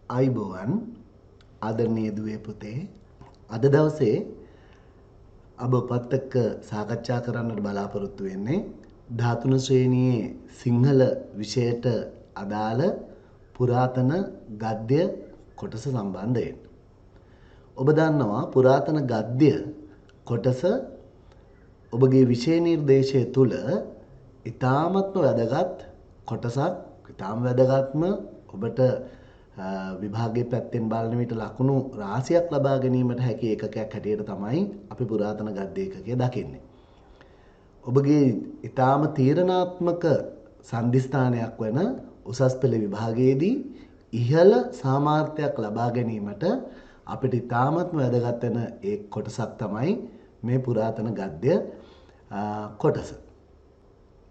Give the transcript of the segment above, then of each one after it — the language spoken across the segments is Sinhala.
ආයුබෝවන් ආදරණීය දුවේ පුතේ අද දවසේ අප ඔබත් එක්ක සාකච්ඡා කරන්නට බලාපොරොත්තු වෙන්නේ 13 ශ්‍රේණියේ සිංහල විෂයට අදාළ පුරාතන ගද්‍ය කොටස සම්බන්ධයෙන්. ඔබ දන්නවා පුරාතන ගද්‍ය කොටස ඔබගේ විෂය නිර්දේශය තුල ඉතාමත්ම වැදගත් කොටසක්. ඉතාම වැදගත්ම ඔබට විභාගයේ පැත්තෙන් බලන විට ලකුණු රාශියක් ලබා ගැනීමට හැකි ඒකකයක් හැටියට තමයි අපි පුරාතන ගද්‍ය ඒකකය දකින්නේ. ඔබගේ ඊටාම තීරණාත්මක සම්දිස්ථානයක් වන උසස් පෙළ විභාගයේදී ඉහළ සාමාර්ථයක් ලබා ගැනීමට අපිට ඊටාමත්ම වැදගත් වෙන ඒ කොටසක් තමයි මේ පුරාතන ගද්‍ය කොටස.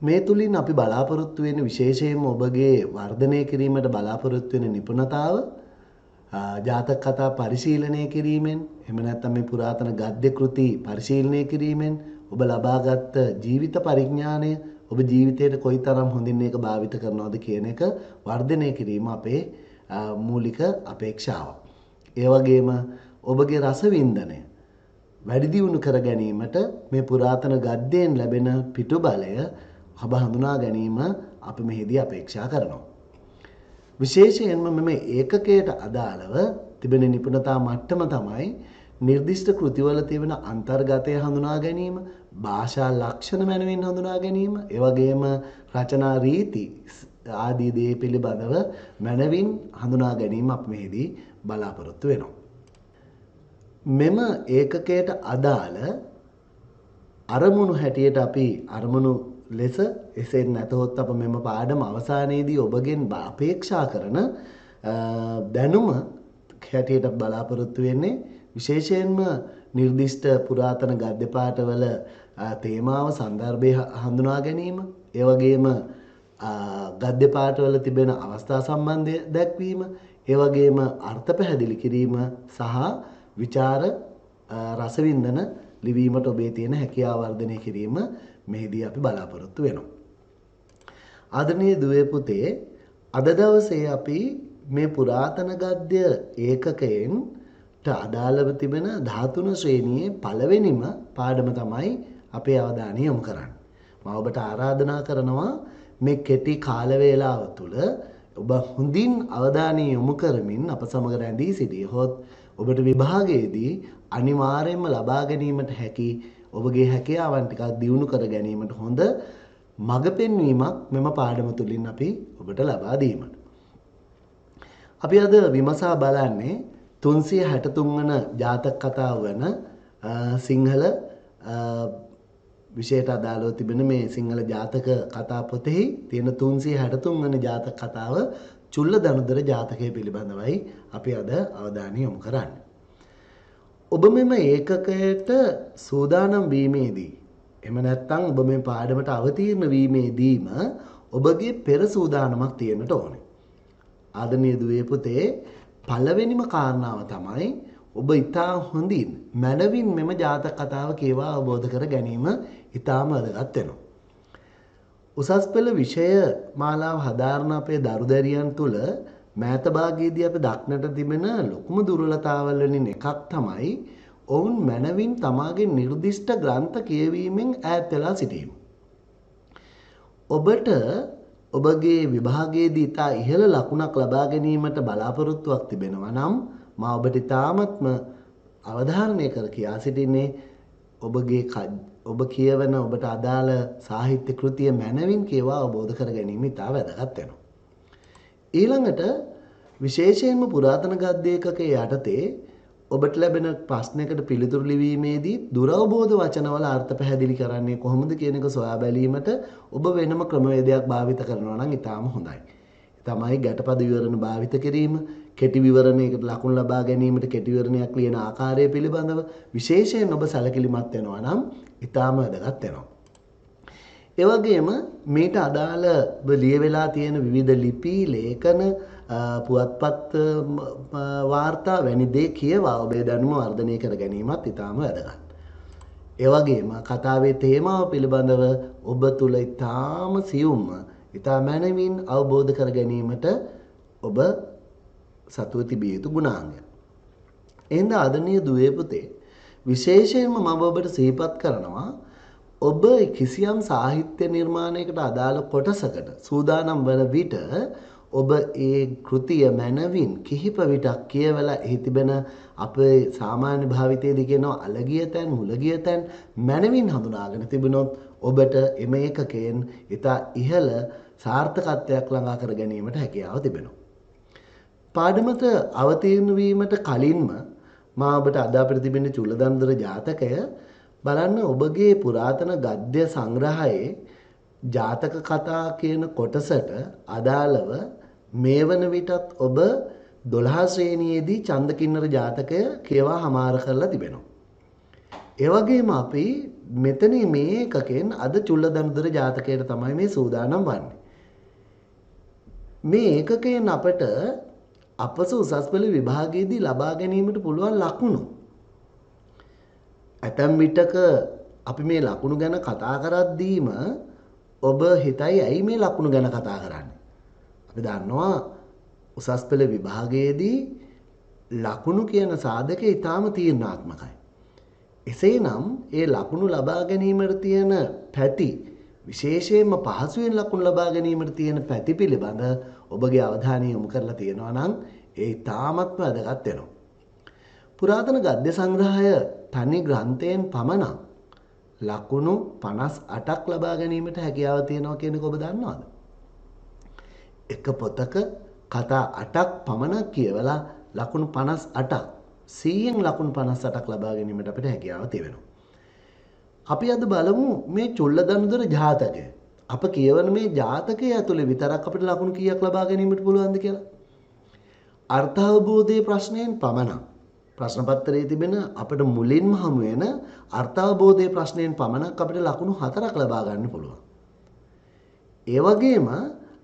මේ තුලින් අපි බලාපොරොත්තු වෙන විශේෂයෙන්ම ඔබගේ වර්ධනය කිරීමට බලාපොරොත්තු වෙන නිපුණතාව ජාතක කතා පරිශීලනය කිරීමෙන් එහෙම නැත්නම් මේ පුරාතන ගද්‍ය කෘති පරිශීලනය කිරීමෙන් ඔබ ලබාගත් ජීවිත පරිඥානය ඔබ ජීවිතයට කොයිතරම් හොඳින් මේක භාවිත කරනවද කියන එක වර්ධනය කිරීම අපේ මූලික අපේක්ෂාවක්. ඒ වගේම ඔබගේ රසවින්දනය වැඩි දියුණු කර ගැනීමට මේ පුරාතන ගද්‍යයෙන් ලැබෙන පිටුබලය ඔබ හඳුනා ගැනීම අපි මෙහිදී අපේක්ෂා කරනවා. විශේෂයෙන්ම මෙම ඒකකයට අදාළව තිබෙන නිපුණතා මට්ටම තමයි නිර්දිෂ්ට කෘතිවල තිබෙන අන්තර්ගතය හඳුනා ගැනීම, භාෂා ලක්ෂණ මැනවින් හඳුනා ගැනීම, ඒ වගේම රචනා රීති ආදී දේ පිළිබඳව මැනවින් හඳුනා ගැනීම අපි මෙහිදී බලාපොරොත්තු වෙනවා. මෙම ඒකකයට අදාළ අරමුණු හැටියට අපි අරමුණු ලෙස එසේ නැතහොත් අප මෙම පාඩම අවසානයේදී ඔබගෙන් අපේක්ෂා කරන දැනුම හැටියට බලාපොරොත්තු වෙන්නේ විශේෂයෙන්ම නිර්දිෂ්ට පුරාතන ගද්‍ය පාඨවල තේමාව සන්දර්භය හඳුනා ගැනීම, ඒ වගේම ගද්‍ය පාඨවල තිබෙන අවස්ථා සම්බන්ධය දැක්වීම, ඒ වගේම අර්ථ පැහැදිලි කිරීම සහ විචාර රසවින්දන ලිවීමට ඔබේ තියෙන හැකියාව වර්ධනය කිරීම මෙහිදී අපි බලාපොරොත්තු වෙනවා. ආදරණීය දුවේ පුතේ අද දවසේ අපි මේ පුරාතන ගද්‍ය ඒකකයෙන් අදාළව තිබෙන 13 ශ්‍රේණියේ පළවෙනිම පාඩම තමයි අපේ අවධානය යොමු කරන්නේ. මම ඔබට ආරාධනා කරනවා මේ කෙටි කාල වේලාව තුළ ඔබ හොඳින් අවධානය යොමු කරමින් අප සමග රැඳී සිටියහොත් ඔබට විභාගයේදී අනිවාර්යයෙන්ම ලබා ගැනීමට හැකි ඔබගේ හැකියාවන් ටිකක් දියුණු කර ගැනීමට හොඳ මඟ පෙන්වීමක් මෙම පාඩම තුලින් අපි ඔබට ලබා දීමට. අපි අද විමසා බලන්නේ 363 වන ජාතක කතාව වන සිංහල විෂයට අදාළව තිබෙන මේ සිංහල ජාතක කතා පොතෙහි තියෙන 363 වන ජාතක කතාව චුල්ල දනුදර ජාතකය පිළිබඳවයි අපි අද අවධානය යොමු කරන්නේ. ඔබ මෙම ඒකකයට සූදානම් වීමේදී එහෙම නැත්නම් ඔබ මේ පාඩමට අවතීර්ණ වීමේදීම ඔබගේ පෙර සූදානමක් තියෙන්නට ඕනේ. ආදරණීය දුවේ පුතේ පළවෙනිම කාරණාව තමයි ඔබ ඊටා හොඳින් මනවින් මෙම ජාතක කතාව කියවා අවබෝධ කර ගැනීම ඊටාම වැදගත් වෙනවා. උසස් පෙළ විෂය මාලාව හදාරන අපේ දරුදැරියන් තුල මෑත භාගයේදී අපි දක්නට තිබෙන ලොකුම දුර්වලතාවල් වලින් එකක් තමයි ඔවුන් මනවින් තමාගේ නිර්දිෂ්ට ග්‍රන්ථ කියවීමෙන් ඈත් වෙලා සිටීම. ඔබට ඔබගේ විභාගයේදී ඉතා ඉහළ ලකුණක් ලබා ගැනීමට බලාපොරොත්තුවක් තිබෙනවා නම් මා ඔබට ඉතාමත්ම අවධාරණය කර කියා සිටින්නේ ඔබ කියවන ඔබට අදාළ සාහිත්‍ය කෘතිය මනවින් කියවා අවබෝධ කර ගැනීම ඉතා වැදගත් වෙනවා. ඊළඟට විශේෂයෙන්ම පුරාතන ගද්‍ය ඒකකයේ යටතේ ඔබට ලැබෙන ප්‍රශ්නයකට පිළිතුරු ලිවීමේදී දුරවබෝධ වචනවල අර්ථ පැහැදිලි කරන්නේ කොහොමද කියන එක සොයා බැලීමට ඔබ වෙනම ක්‍රමවේදයක් භාවිත කරනවා නම් ඊටාම හොඳයි. තමයි ගැටපද විවරණ භාවිත කිරීම, කෙටි විවරණයකට ලකුණු ලබා ගැනීමට කෙටි විවරණයක් ලියන ආකාරය පිළිබඳව විශේෂයෙන් ඔබ සැලකිලිමත් වෙනවා නම් ඊටාම වැදගත් වෙනවා. ඒ වගේම මේට අදාළ ලියවිලා තියෙන විවිධ ලිපි, ලේඛන, පුවත්පත් වාර්තා වැනි දේ කියවා ඔබේ දැනුම වර්ධනය කර ගැනීමත් ඉතාම වැදගත්. ඒ වගේම කතාවේ තේමාව පිළිබඳව ඔබ තුල ඉතාම සියුම්ම ඉතා මනමින් අවබෝධ කර ගැනීමට ඔබ සතුව තිබිය යුතු ගුණාංගය. එහෙනම් ආදරණීය දුවේ පුතේ විශේෂයෙන්ම මම ඔබට සිහිපත් කරනවා ඔබ කිසියම් සාහිත්‍ය නිර්මාණයකට අදාළ කොටසකට සූදානම් වන විට ඔබ ඒ කෘතිය මනවින් කිහිප විටක් කියවලා එහි තිබෙන අපේ සාමාන්‍ය භාවිතයේදී කියනවා අලගිය තැන් මුලගිය තැන් මනවින් හඳුනාගෙන තිබුණොත් ඔබට එම ඒකකයෙන් ඉතා ඉහළ සාර්ථකත්වයක් ළඟා කර ගැනීමට හැකියාව තිබෙනවා. පාඩමට අවතීර්ණ වීමට කලින්ම මා ඔබට අද අපිට තිබෙන චුල්ලදන්දර ජාතකය බලන්න ඔබගේ පුරාතන ගද්‍ය සංග්‍රහයේ ජාතක කතා කියන කොටසට අදාළව මේ වන විටත් ඔබ 12 ශ්‍රේණියේදී චන්දකින්නර ජාතකය කියවා හමාර කරලා තිබෙනවා. ඒ වගේම අපි මෙතන මේ එකකෙන් අද චුල්ලදන්දර ජාතකයට තමයි මේ සූදානම් වන්නේ. මේ ඒකකයෙන් අපට අපස උසස් පෙළ විභාගයේදී ලබා ගැනීමට පුළුවන් ලකුණු. ඇතැම් විටක අපි මේ ලකුණු ගැන කතා කරද්දීම ඔබ හිතයි ඇයි මේ ලකුණු ගැන කතා කරන්නේ? අපි දන්නවා උසස් පෙළ විභාගයේදී ලකුණු කියන සාධකය ඊටාම තීරණාත්මකයි. එසේනම් ඒ ලකුණු ලබා ගැනීමට තියෙන පැති විශේෂයෙන්ම පහසුවෙන් ලකුණු ලබා ගැනීමට තියෙන පැති පිළිබඳ ඔබගේ අවධානය යොමු කරලා තියෙනවා නම් ඒ තාමත්ම වැදගත් වෙනවා. පුරාතන ගද්‍ය සංග්‍රහය තනි ග්‍රන්ථයෙන් පමණක් ලකුණු 58ක් ලබා ගැනීමට හැකියාව තියෙනවා කියන එක ඔබ දන්නවද? එක පොතක කතා 8ක් පමණක් කියවලා ලකුණු 58ක් 100න් ලකුණු 58ක් ලබා ගැනීමට අපිට හැකියාව තියෙනවා. අපි අද බලමු මේ චුල්ලදනුදර ජාතකය. අප කියවන මේ ජාතකය ඇතුලේ විතරක් අපිට ලකුණු කීයක් ලබා ගැනීමට පුළුවන්ද කියලා. අර්ථාවබෝධයේ ප්‍රශ්නයෙන් පමණක් ප්‍රශ්න පත්‍රයේ තිබෙන අපිට මුලින්ම හමු වෙන අර්ථාවබෝධයේ ප්‍රශ්නයෙන් පමණක් අපිට ලකුණු 4ක් ලබා ගන්න පුළුවන්. ඒ වගේම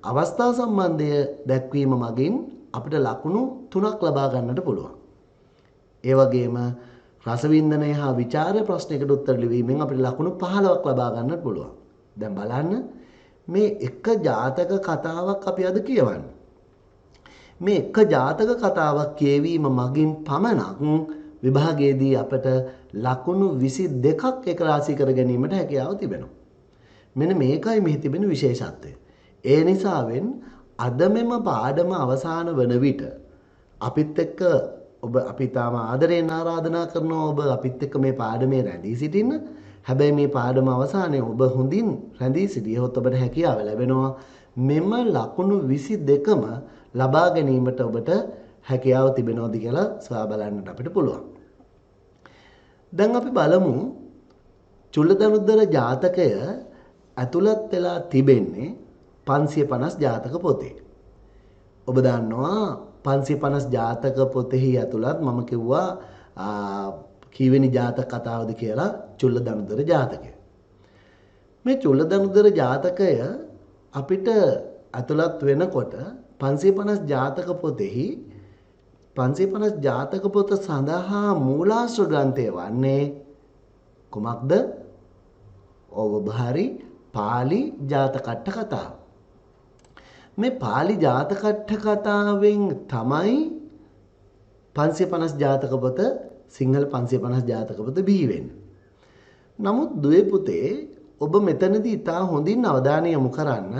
අවස්ථා සම්බන්ධය දැක්වීම මගින් අපිට ලකුණු 3ක් ලබා ගන්නට පුළුවන්. ඒ වගේම රසවින්දනය හා ਵਿਚාර ප්‍රශ්නයකට උත්තර ලිවීමෙන් අපිට ලකුණු 15ක් ලබා ගන්නට පුළුවන්. දැන් බලන්න මේ එක ජාතක කතාවක් අපි අද කියවන්නේ. මේ එක ජාතක කතාවක් කියවීම මගින් පමණක් විභාගයේදී අපට ලකුණු 22ක් එක රාශී කර ගැනීමට හැකියාව තිබෙනවා. මෙන්න මේකයි මෙහි තිබෙන විශේෂත්වය. ඒ නිසාවෙන් අද මෙම පාඩම අවසන් වන විට අපිත් එක්ක ඔබ අපි තාම ආදරයෙන් ආරාධනා කරනවා ඔබ අපිත් එක්ක මේ පාඩමේ රැඳී සිටින්න. හැබැයි මේ පාඩම අවසානයේ ඔබ හොඳින් රැඳී සිටියොත් ඔබට හැකියාව ලැබෙනවා මෙම ලකුණු 22ම ලබා ගැනීමට ඔබට හැකියාව තිබෙනවද කියලා සොයා බලන්නට අපිට පුළුවන්. දැන් අපි බලමු චුල්ලදනුද්දර ජාතකය ඇතුළත් වෙලා තිබෙන්නේ 550 ජාතක පොතේ. ඔබ දන්නවා 550 ජාතක පොතෙහි ඇතුළත් මම කිව්වා කීවෙනි ජාතක කතාවද කියලා චුල්ලදනුද්දර ජාතකය. මේ චුල්ලදනුද්දර ජාතකය අපිට ඇතුළත් වෙනකොට 550 ජාතක පොතෙහි 550 ජාතක පොත සඳහා මූලාශ්‍ර ග්‍රන්ථය වන්නේ කුමක්ද? ඔව්බහරි පාලි ජාතකට්ඨ කතාව. මේ පාලි ජාතකට්ඨ කතාවෙන් තමයි 550 ජාතක පොත සිංහල 550 ජාතක පොත බිහි වෙන්නේ. නමුත් දුවේ පුතේ ඔබ මෙතනදී ඉතා හොඳින් අවධානය යොමු කරන්න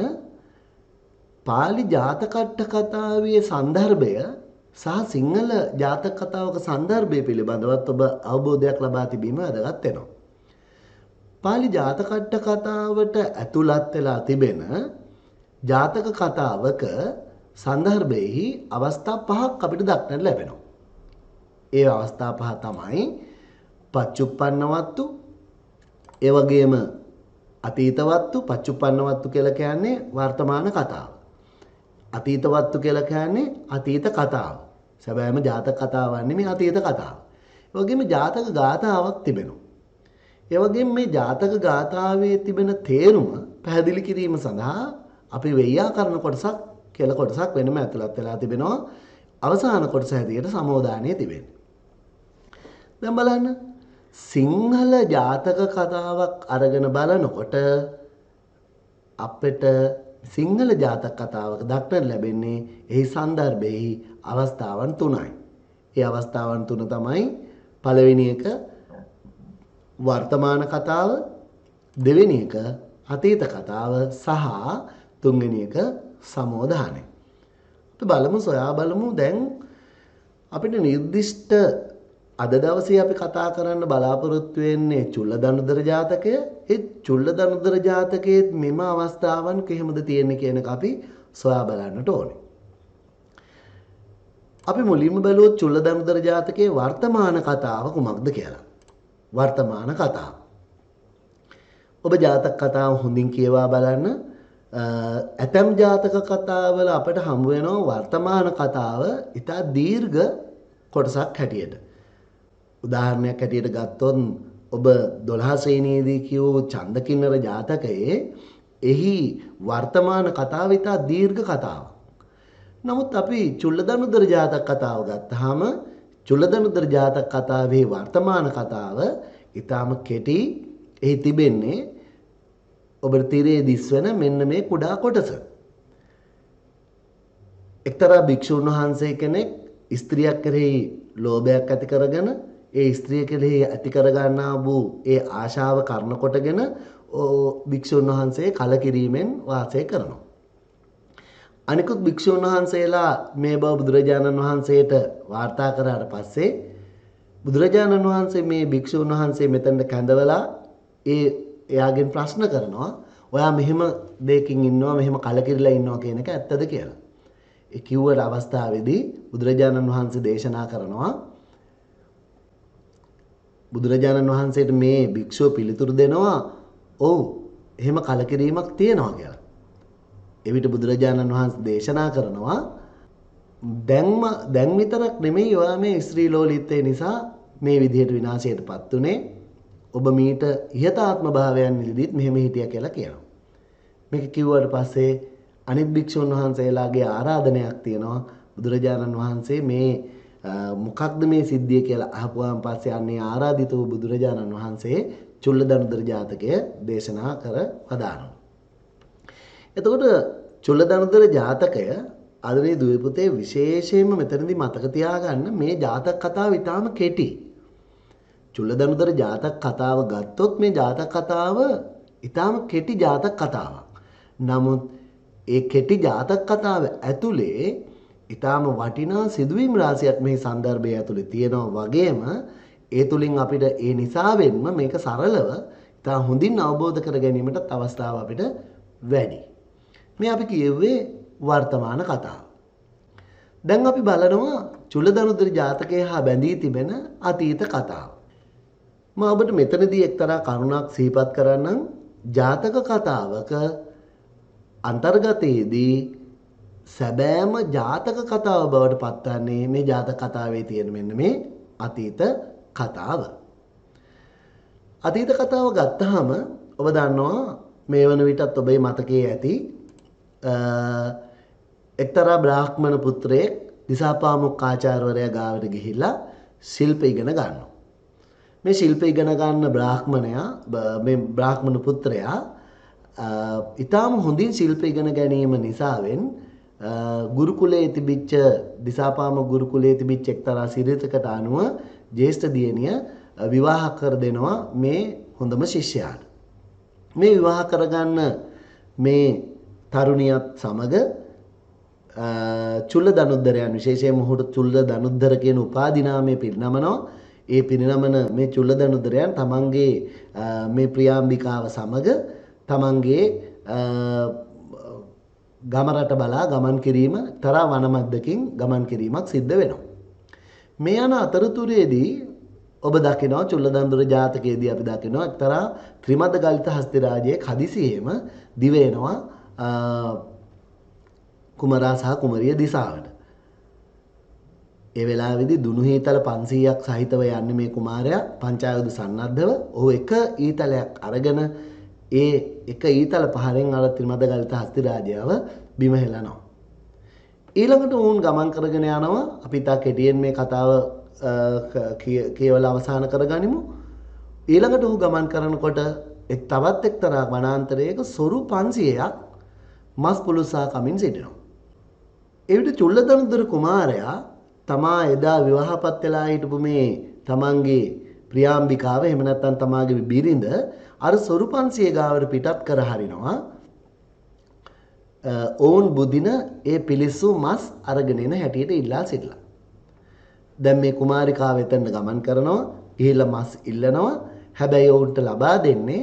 පාලි ජාතකට්ඨ කතාවේ සන්දර්භය සහ සිංහල ජාතක කතාවක සන්දර්භය පිළිබඳවත් ඔබ අවබෝධයක් ලබා තිබීම වැදගත් වෙනවා. පාලි ජාතකට්ඨ කතාවට ඇතුළත් වෙලා තිබෙන ජාතක කතාවක සන්දර්භයෙහි අවස්ථා පහක් අපිට දක්නට ලැබෙනවා. ඒ අවස්ථා පහ තමයි පච්චුප්පන්න වත්තු, ඒ වගේම අතීත වත්තු. පච්චුප්පන්න වත්තු කියලා කියන්නේ වර්තමාන කතාව. අතීත වත්තු කියලා කියන්නේ අතීත කතාව. සැබෑම ජාතක කතාවක් නෙමෙයි අතීත කතාව. ඒ වගේම ජාතක ගාථාවක් තිබෙනවා. ඒ වගේම මේ ජාතක ගාථාවේ තිබෙන තේරුම පැහැදිලි කිරීම සඳහා අපි ව්‍යාකරණ කොටසක් කියලා කොටසක් වෙනම ඇතුළත් වෙලා තිබෙනවා. අවසාන කොටස හැටියට සමෝදානය තිබෙනවා. දැන් බලන්න සිංහල ජාතක කතාවක් අරගෙන බලනකොට අපිට සිංහල ජාතක කතාවක දක්නට ලැබෙන්නේ එහි සන්දර්භයෙහි අවස්ථාවන් තුනයි. ඒ අවස්ථාවන් තුන තමයි පළවෙනි එක වර්තමාන කතාව, දෙවෙනි එක අතීත කතාව සහ තුන්වෙනි එක සමෝධානය. අපි බලමු සොයා බලමු දැන් අපිට නිර්දිෂ්ට අද දවසේ අපි කතා කරන්න බලාපොරොත්තු වෙන්නේ චුල්ලදනුදර ජාතකය. ඒ චුල්ලදනුදර ජාතකයේ මෙම අවස්ථාවන් කොහොමද තියෙන්නේ කියන එක අපි සොයා බලන්නට ඕනේ. අපි මුලින්ම බලුවොත් චුල්ලදනුදර ජාතකයේ වර්තමාන කතාව කුමක්ද කියලා. වර්තමාන කතාව. ඔබ ජාතක කතාව හොඳින් කියවා බලන්න. ඇතම් ජාතක කතාවල අපට හමු වෙනවා වර්තමාන කතාව ඉතා දීර්ඝ කොටසක් හැටියට. උදාහරණයක් හැටියට ගත්තොත් ඔබ 12 ශ්‍රේණියේදී කියවූ චන්දකින්නර ජාතකයේ එහි වර්තමාන කතාව ඉතා දීර්ඝ කතාවක්. නමුත් අපි චුල්ලදනුදර ජාතක කතාව ගත්තාම චුල්ලදනුදර ජාතක කතාවේ වර්තමාන කතාව ඉතාම කෙටි. එහි තිබෙන්නේ ඔබට තිරේ දිස්වන මෙන්න මේ කුඩා කොටස. එක්තරා භික්ෂුන් වහන්සේ කෙනෙක් ස්ත්‍රියක් කෙරෙහි ලෝභයක් ඇති කරගෙන ඒ ස්ත්‍රිය කෙරෙහි ඇති කරගන්නා වූ ඒ ආශාව කර්ණ කොටගෙන භික්ෂුන් වහන්සේ කලකිරීමෙන් වාසය කරනවා. අනිකුත් භික්ෂුන් වහන්සේලා මේ බව බුදුරජාණන් වහන්සේට වාර්තා කරාට පස්සේ බුදුරජාණන් වහන්සේ මේ භික්ෂුන් වහන්සේ මෙතනට කැඳවලා එයාගෙන් ප්‍රශ්න කරනවා ඔයා මෙහෙම දෙයකින් ඉන්නවා මෙහෙම කලකිරිලා ඉන්නවා කියන එක ඇත්තද කියලා. ඒ කිව්වට අවස්ථාවේදී බුදුරජාණන් වහන්සේ දේශනා කරනවා බුදුරජාණන් වහන්සේට මේ භික්ෂුව පිළිතුරු දෙනවා ඔව් එහෙම කලකිරීමක් තියෙනවා කියලා. එවිට බුදුරජාණන් වහන්සේ දේශනා කරනවා දැන් විතරක් නෙමෙයි ඔයා මේ ස්ත්‍රී ලෝලීත්වය නිසා මේ විදිහට විනාශයටපත් උනේ. ඔබ මීට ඉහතාත්ම භාවයන් නිදීත් මෙහෙම හිටියා කියලා කියනවා. මේක කිව්වට පස්සේ අනිත් භික්ෂුන් වහන්සේලාගේ ආරාධනයක් තියෙනවා. බුදුරජාණන් වහන්සේ මේ මොකක්ද මේ සිද්ධිය කියලා අහපුවාන් පස්සේ අන්නේ ආරාධිත වූ බුදුරජාණන් වහන්සේ චුල්ලදනුදර ජාතකය දේශනා කර වදාරනවා. එතකොට චුල්ලදනුදර ජාතකය ආදරණීය දුවේ පුතේ විශේෂයෙන්ම මෙතනදී මතක තියාගන්න මේ ජාතක කතාව ඉතාම කෙටි. චුල්ලදනුදර ජාතක කතාව ගත්තොත් මේ ජාතක කතාව ඉතාම කෙටි ජාතක කතාවක්. නමුත් ඒ කෙටි ජාතක කතාව ඇතුලේ ඉතාම වටිනා සිදුවීම් රාශියක් මේ සන්දර්භය ඇතුලේ තියෙනවා වගේම ඒ තුලින් අපිට ඒ නිසාවෙන්ම මේක සරලව ඉතා හොඳින් අවබෝධ කර ගැනීමට අවස්ථාව අපිට වැඩි. මේ අපි කියුවේ වර්තමාන කතාව. දැන් අපි බලනවා චුල්ලදනුදර ජාතකයේ හා බැඳී තිබෙන අතීත කතාව. මම ඔබට මෙතනදී එක්තරා කරුණක් සිහිපත් කරන්නම්. ජාතක කතාවක අන්තර්ගතයේදී සැබෑම ජාතක කතාව බවට පත්වන්නේ මේ ජාතක කතාවේ තියෙන මෙන්න මේ අතීත කතාව. අතීත කතාව ගත්තාම ඔබ දන්නවා මේ වන විටත් ඔබේ මතකයේ ඇති එක්තරා බ්‍රාහ්මණ පුත්‍රයෙක් දිසාපාමොක් ආචාර්යවරයා ගාවට ගිහිල්ලා ශිල්ප ඉගෙන ගන්නවා. මේ ශිල්ප ඉගෙන ගන්න බ්‍රාහ්මණයා මේ බ්‍රාහ්මණ පුත්‍රයා ඊටාම හොඳින් ශිල්ප ඉගෙන ගැනීම නිසාවෙන් ගුරුකුලයේ තිබිච්ච දිසාපාමොක් ගුරුකුලයේ තිබිච්ච එක්තරා සිරිතකට අනුව ජ්‍යෙෂ්ඨ දියණිය විවාහ කර දෙනවා මේ හොඳම ශිෂ්‍යයාට. මේ විවාහ කරගන්න මේ තරුණියත් සමග චුල්ලදනුද්දරයන් විශේෂයෙන්ම ඔහුට චුල්ලදනුද්දර කියන උපාධි නාමය පිරිනමනවා. ඒ පිරිනමන මේ චුල්ලදනුද්දරයන් තමන්ගේ මේ ප්‍රියාම්බිකාව සමග තමන්ගේ ගම රට බලා ගමන් කිරීම තරා වනමද්දකින් ගමන් කිරීමක් සිද්ධ වෙනවා. මේ යන අතරතුරේදී ඔබ දකිනවා චුල්ලදනුදර ජාතකයේදී අපි දකිනවා එක්තරා ත්‍රිමද ගලිත හස්තිරාජයේ හදිසියෙම දිව එනවා කුමරා සහ කුමරිය දිසාවට. ඒ වෙලාවේදී දුනු හීතල 500ක් සහිතව යන්නේ මේ කුමාරයා පංචායුධ සන්නද්ධව. ඔහු එක ඊතලයක් අරගෙන ඒ එක ඊතල පහරෙන් අර ත්‍රිමද ගලිත හස්තිරාජයව බිම හෙලනවා. ඊළඟට වුන් ගමන් කරගෙන යනවා. අපි තා කෙටියෙන් මේ කතාව කියවලා අවසන් කරගනිමු. ඊළඟට ඔහු ගමන් කරනකොට තවත් එක්තරා වනාන්තරයක සොරු 500ක් මස් පුළුසා කමින් සිටිනවා. එවිට චුල්ලදනුදුර කුමාරයා තමා එදා විවාහපත් වෙලා හිටපු මේ තමන්ගේ ප්‍රියාම්බිකාව එහෙම නැත්නම් තමාගේ බිරිඳ අර සොරු 500 ගාවට පිටත් කර හරිනවා. ඔවුන් බුදින ඒ පිලිස්සු මස් අරගෙන එන හැටියට ඉල්ලා සිටලා. දැන් මේ කුමාරිකාව එතන ගමන් කරනවා, ගිහිල්ලා මස් ඉල්ලනවා. හැබැයි ඔවුන්ට ලබා දෙන්නේ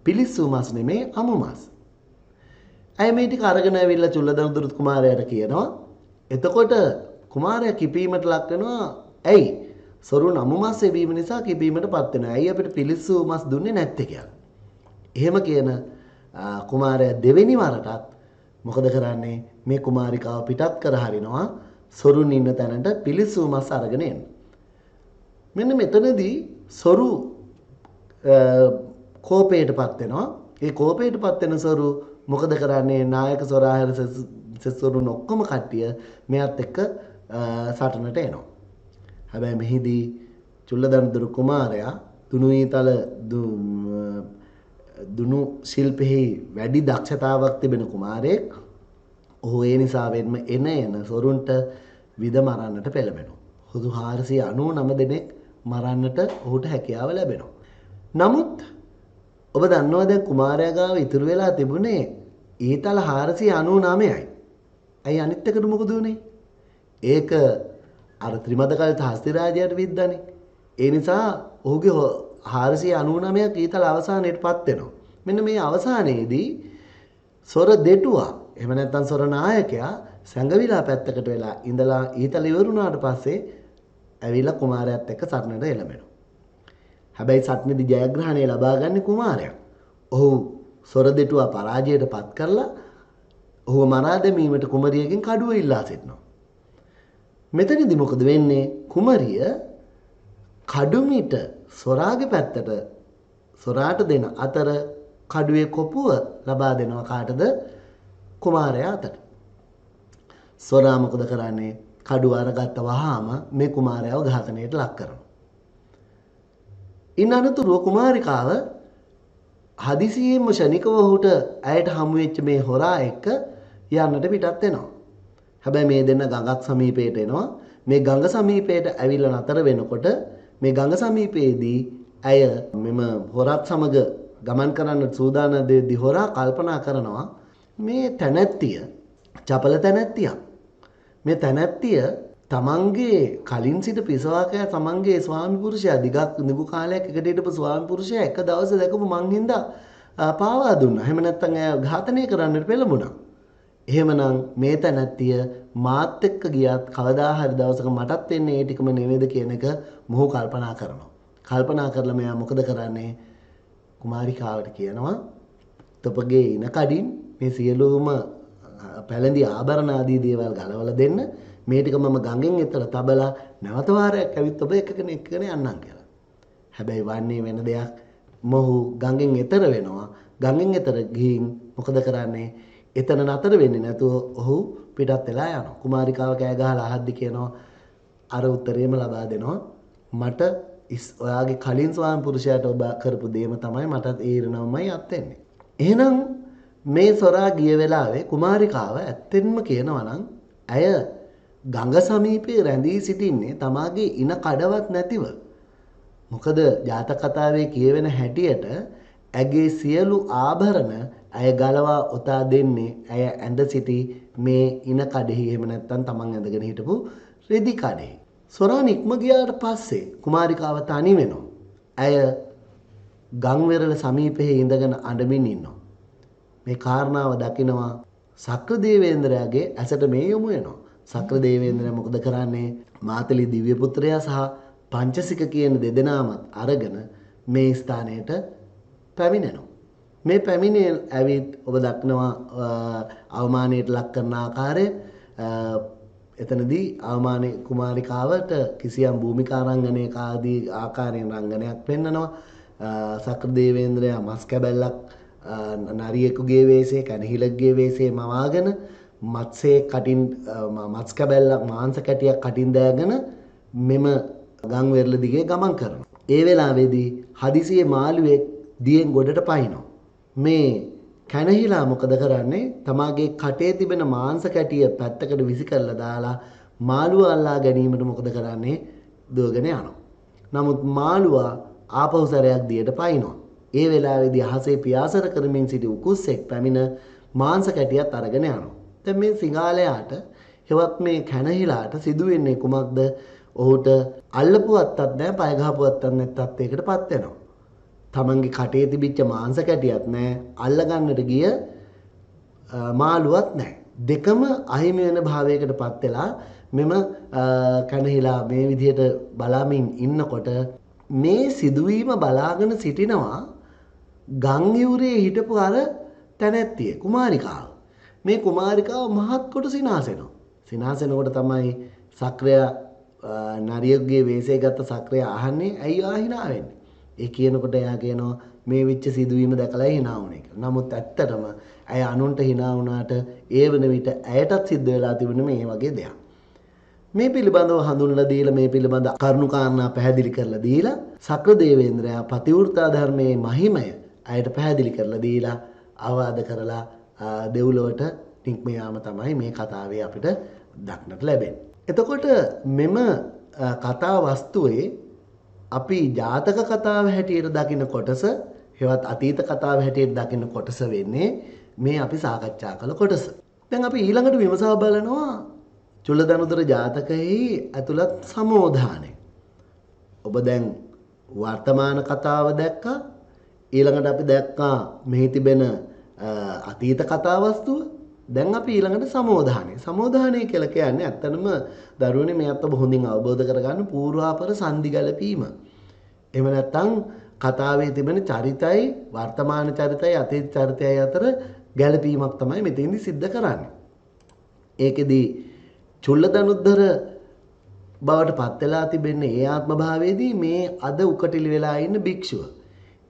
පිලිස්සු මස් නෙමේ අමු මස්. ඇය මේ ටික අරගෙන ඇවිල්ලා චුල්ලදනුදුර කුමාරයාට කියනවා. එතකොට කුමාරයා කිපීමට ලක් වෙනවා. ඇයි? සොරු නමු මස් එවීම නිසා කිපීමටපත් වෙනවා. ඇයි අපිට පිලිස්සු මස් දුන්නේ නැත්තේ කියලා. එහෙම කියන කුමාරයා දෙවෙනි වරටත් මොකද කරන්නේ? මේ කුමාරිකාව පිටත් කර හරිනවා. සොරුන් ඉන්න තැනට පිලිස්සු මස් අරගෙන එන්න. මෙන්න මෙතනදී සොරු කෝපයටපත් වෙනවා. ඒ කෝපයටපත් වෙන සොරු මොකද කරන්නේ? නායක සොරා හැර සොරුන් ඔක්කොම කට්ටිය මෙයත් එක්ක සටනට එනවා. හැබැයි මෙහිදී චුල්ලදනුදුර කුමාරයා දුනු ශිල්පෙහි වැඩි දක්ෂතාවක් තිබෙන කුමාරයෙක්. ඔහු ඒ නිසාවෙන්ම එන සොරුන්ට විද මරන්නට පෙළඹෙනවා. හුදු 499 දෙනෙක් මරන්නට ඔහුට හැකියාව ලැබෙනවා. නමුත් ඔබ දන්නවා දැන් කුමාරයා ගාව ඉතුරු වෙලා තිබුණේ ඊතල 499යි. ඇයි අනිත් එකට මොකද උනේ? ඒක අර ත්‍රිමදකල්ත හස්තිරාජයාට විද්දානේ. ඒ නිසා ඔහුගේ 499ක් ඊතල අවසානයේටපත් වෙනවා. මෙන්න මේ අවසානයේදී සොර දෙටුවා එහෙම නැත්නම් සොර නායකයා සංගවිලා පැත්තකට වෙලා ඉඳලා ඊතල ඉවරුණාට පස්සේ ඇවිල්ලා කුමාරයාත් එක්ක සටනට එළඹෙනවා. හැබැයි සටනේදී ජයග්‍රහණය ලබා ගන්නේ කුමාරයා. ඔහු සොර දෙටුවා පරාජයටපත් කරලා ඔහුව මරා දැමීමට කුමරියගෙන් කඩුව ඉල්ලා සිටිනවා. මෙතනදී මොකද වෙන්නේ? කුමරිය කඩුමිට සොරාගේ පැත්තට සොරාට දෙන අතර කඩුවේ කොපුව ලබා දෙනවා කාටද? කුමාරයා අතට. සොරා මොකද කරන්නේ? කඩුව අරගත්ත වහාම මේ කුමාරයාව ඝාතනයට ලක් කරනවා. ඉන් අනතුරුව කුමාරිකාව හදිසියෙම ශනිකව ඔහුට ඇයට හමු වෙච්ච මේ හොරා එක්ක යන්නට පිටත් වෙනවා. හැබැයි මේ දෙන්න ගඟක් සමීපයට එනවා. මේ ගඟ සමීපයට ඇවිල්ලා නතර වෙනකොට මේ ගඟ සමීපයේදී ඇය මෙම හොරත් සමග ගමන් කරන්න සූදානම් දෙද්දී හොරා කල්පනා කරනවා මේ තැනැත්තිය චපල තැනැත්තියක්. මේ තැනැත්තිය තමන්ගේ කලින් සිට පිසවාකයා තමන්ගේ ස්වාමි පුරුෂයා දිගු කාලයක් එකට හිටපු ස්වාමි පුරුෂයා එක දවසේ දැකපු මං හින්දා පාවා දුන්නා. එහෙම නැත්නම් ඇය ඝාතනය කරන්නට පෙළඹුණා. එහෙමනම් මේ තැනැත්තිය මාත් එක්ක ගියත් කවදා හරි දවසක මටත් වෙන්නේ ඒ ටිකම නෙවෙයිද කියන එක මොහු කල්පනා කරනවා. කල්පනා කරලා මෙයා මොකද කරන්නේ? කුමාරිකාවට කියනවා තොපගේ ඉන කඩින් මේ සියලුම පැලඳි ආභරණ ආදී දේවල් ගලවලා දෙන්න. මේ ටික මම ගඟෙන් එතර තබලා නැවත වාරයක් ඇවිත් ඔබ එකගෙන යන්නම් කියලා. හැබැයි වන්නේ වෙන දෙයක්. මොහු ගඟෙන් එතර වෙනවා. ගඟෙන් එතර ගිහින් මොකද කරන්නේ? එතන නතර වෙන්නේ නැතුව ඔහු පිටත් වෙලා යනවා. කුමාරිකාව කෑ ගහලා අහද්දි කියනවා අර උත්තරේම ලබා දෙනවා. මට ඔයාගේ කලින් ස්වාමි පුරුෂයාට ඔබ කරපු දේම තමයි මටත් ඒ ඉරණමයි අත් වෙන්නේ. එහෙනම් මේ සොරා ගිය වෙලාවේ කුමාරිකාව ඇත්තෙන්ම කියනවා නම් ඇය ගඟ සමීපයේ රැඳී සිටින්නේ තමාගේ ඉන කඩවත් නැතිව. මොකද ජාතක කතාවේ කියවෙන හැටියට ඇගේ සියලු ආභරණ ඇය ගලවා ඔතා දෙන්නේ ඇය ඇඳ සිටි මේ ඉන කඩෙහි එහෙම නැත්නම් තමන් ඇඳගෙන හිටපු රෙදි කඩෙහි. සොරා නික්ම ගියාට පස්සේ කුමාරිකාව තනි වෙනවා. ඇය ගංවෙරළ සමීපයේ ඉඳගෙන අඬමින් ඉන්නවා. මේ කාරණාව දකිනවා සක්‍රදේවේන්ද්‍රයාගේ ඇසට මේ යොමු වෙනවා. සක්‍රදේවේන්ද්‍රයා මොකද කරන්නේ? මාතලි දිව්‍ය පුත්‍රයා සහ පංචසික කියන දෙදෙනාමත් අරගෙන මේ ස්ථානයට පැමිණෙනවා. මේ පැමිණෙන ඇවිත් ඔබ දක්නවා අවමානයට ලක් කරන ආකාරය. එතනදී අවමානයේ කුමාරිකාවට කිසියම් භූමිකා රංගනයක ආදී ආකාරයෙන් රංගනයක් පෙන්නනවා. සක්‍රදේවේන්ද්‍රයා මස් කැබැල්ලක් නරියෙකුගේ වෙස්සේ කණහිලගේ වෙස්සේ මවාගෙන මත්සේ කටින් මස් කැබැල්ලක් මාංශ කැටියක් කටින් දාගෙන මෙම ගංවෙරළ දිගේ ගමන් කරනවා. ඒ වෙලාවේදී හදිසියේ මාළුවෙක් දියෙන් ගොඩට පනිනවා. මේ කැනහිලා මොකද කරන්නේ? තමාගේ කටේ තිබෙන මාංශ කැටිය පැත්තකට විසි කරලා දාලා මාළුව අල්ලා ගැනීමට මොකද කරන්නේ? දුවගෙන යනවා. නමුත් මාළුවා ආපහු සැරයක් දියට පයින්නවා. ඒ වෙලාවේදී අහසේ පියාසර කරමින් සිටි උකුස්සෙක් පැමිණ මාංශ කැටියත් අරගෙන යනවා. දැන් මේ සිංහලයාට හෙවත් මේ කැනහිලාට සිදුවෙන්නේ කුමක්ද? ඔහුට අල්ලපුවත්තක් නැහැ, පය ගහපුවත්තක් නැත් තත්යකටපත් වෙනවා. තමන්ගේ කටේ තිබිච්ච මාංශ කැටියක් නැහැ, අල්ලගන්නට ගිය මාළුවක් නැහැ. දෙකම අහිමි වෙන භාවයකටපත් වෙලා මෙම කැනහිලා මේ විදිහට බලාමින් ඉන්නකොට මේ සිදුවීම බලාගෙන සිටිනවා ගම් යුරේ හිටපු අර තැනැත්තිය කුමාරිකාව. මේ කුමාරිකාව මහත් කොට සිනාසෙනවා. සිනාසෙනකොට තමයි සක්‍රය නරියෙකුගේ වෙස්සේ ගත්ත සක්‍රය අහන්නේ ඇයි ආ hina වෙන්නේ? ඒ කියනකොට එයා කියනවා මේ විච්ච සිදුවීම දැකලා hina වුණේ කියලා. නමුත් ඇත්තටම ඇය අනුන්ට hina වුණාට ඒ වෙන විට ඇයටත් සිද්ධ වෙලා තිබුණේ මේ වගේ දෙයක්. මේ පිළිබඳව හඳුන්වලා දීලා මේ පිළිබඳ කරුණු කාරණා පැහැදිලි කරලා දීලා සක්‍ර දේවේන්ද්‍රයා පතිවෘත්තා ධර්මයේ මහිමය ඇයට පැහැදිලි කරලා දීලා අවවාද කරලා දෙව්ලොවට නික්ම යාම තමයි මේ කතාවේ අපිට දක්නට ලැබෙන්නේ. එතකොට මෙම කතා වස්තුවේ අපි ජාතක කතාව හැටියට දකින කොටස හෙවත් අතීත කතාව හැටියට දකින කොටස වෙන්නේ මේ අපි සාකච්ඡා කළ කොටස. දැන් අපි ඊළඟට විමසා බලනවා චුල්ලදනුදර ජාතකයේ ඇතුළත් සමෝධානය. ඔබ දැන් වර්තමාන කතාව දැක්කා. ඊළඟට අපි දැක්කා මෙහි තිබෙන අතීත කතා වස්තුව. දැන් අපි ඊළඟට සමෝධානය. සමෝධානය කියලා කියන්නේ ඇත්තටම දරුවනේ මේ අත්ව හොඳින් අවබෝධ කරගන්න පූර්වාපර සංදි ගැලපීම. එහෙම නැත්නම් කතාවේ තිබෙන චරිතයි වර්තමාන චරිතයි අතීත චරිතයයි අතර ගැලපීමක් තමයි මෙතෙන්දි සිද්ධ කරන්නේ. ඒකෙදි චුල්ලදනුද්දර බවට පත් වෙලා තිබෙන්නේ ඒ ආත්ම භාවයේදී මේ අද උකටිලි වෙලා ඉන්න භික්ෂුව.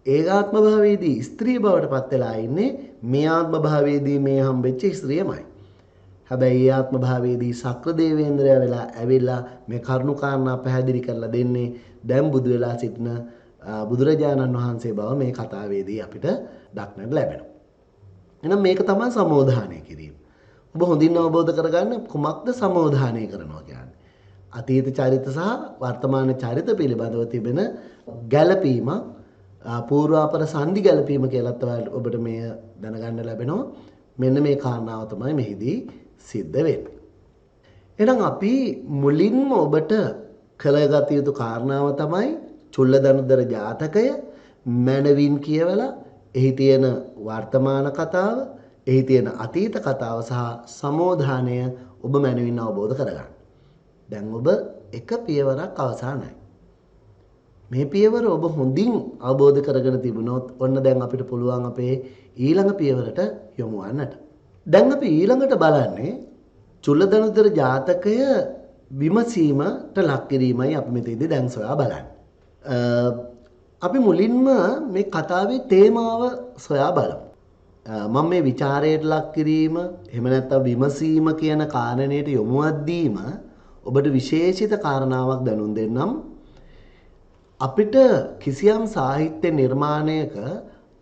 ඒ ආත්ම භාවයේදී ස්ත්‍රී බවට පත් වෙලා ඉන්නේ මේ ආත්ම භාවයේදී මේ හම්බෙච්ච ස්ත්‍රියමයි. හැබැයි ඒ ආත්ම භාවයේදී සක්‍ර දේවේන්ද්‍රයා වෙලා ඇවිල්ලා මේ කරුණු කාරණා පැහැදිලි කරලා දෙන්නේ දැන් බුදු වෙලා සිටින බුදුරජාණන් වහන්සේ බව මේ කතාවේදී අපිට දක්නට ලැබෙනවා. එහෙනම් මේක තමයි සමෝධානය කිරීම. ඔබ හොඳින් අවබෝධ කරගන්න කුමක්ද සමෝධානය කරනවා කියන්නේ. අතීත චරිත සහ වර්තමාන චරිත පිළිබඳව තිබෙන ගැළපීම පූර්වාපර සංදි ගැළපීම කියලාත් ඔබට මේ දැනගන්න ලැබෙනවා. මෙන්න මේ කාරණාව තමයි මෙහිදී සිද්ධ වෙන්නේ. එහෙනම් අපි මුලින්ම ඔබට කළගත යුතු කාරණාව තමයි චුල්ලදනුදර ජාතකය මනවින් කියවලා එහි තියෙන වර්තමාන කතාව, එහි තියෙන අතීත කතාව සහ සමෝධානය ඔබ මනවින් අවබෝධ කරගන්න. දැන් ඔබ එක පියවරක් අවසానයි. මේ පියවර ඔබ හොඳින් අවබෝධ කරගෙන තිබුණොත් ඔන්න දැන් අපිට පුළුවන් අපේ ඊළඟ පියවරට යොමු වන්නට. දැන් අපි ඊළඟට බලන්නේ චුල්ලදනුදර ජාතකය විමසීමට ලක් කිරීමයි අපි මෙතෙන්දී දැන් සොයා බලන්නේ. අපි මුලින්ම මේ කතාවේ තේමාව සොයා බලමු. මම මේ ਵਿਚාරයට ලක් කිරීම එහෙම නැත්නම් විමසීම කියන කාරණේට යොමුවක් දීම ඔබට විශේෂිත කාරණාවක් දැනුම් දෙන්නම්. අපිට කිසියම් සාහිත්‍ය නිර්මාණයක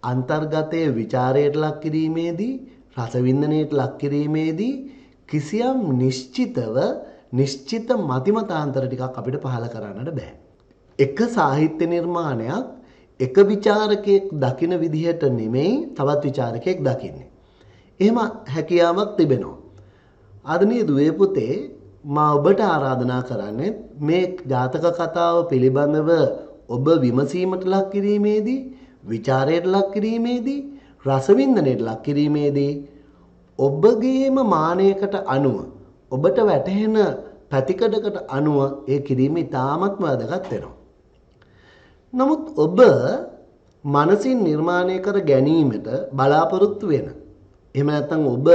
අන්තර්ගතයේ ਵਿਚාරයට ලක් කිරීමේදී රසවින්දනයට ලක් කිරීමේදී කිසියම් නිශ්චිත මතිමතාන්තර ටිකක් අපිට පහළ කරන්නට බෑ. එක සාහිත්‍ය නිර්මාණයක් එක විචාරකයෙක් දකින විදිහට නෙමෙයි තවත් විචාරකයෙක් දකින්නේ. එහෙම හැකියාවක් තිබෙනවා. ආදරණීය දුවේ පුතේ මා ඔබට ආරාධනා කරන්නේ මේ ජාතක කතාව පිළිබඳව ඔබ විමසීමට ලක් කිරීමේදී, ਵਿਚාරයට ලක් කිරීමේදී, රසවින්දනයට ලක් කිරීමේදී ඔබගේම මානයකට අනුව ඔබට වැටහෙන පැතිකඩකට අනුව ඒ කිරීම ඉතාමත්ම වැදගත් වෙනවා. නමුත් ඔබ මනසින් නිර්මාණය කර ගැනීමට බලාපොරොත්තු වෙන එහෙම නැත්නම් ඔබ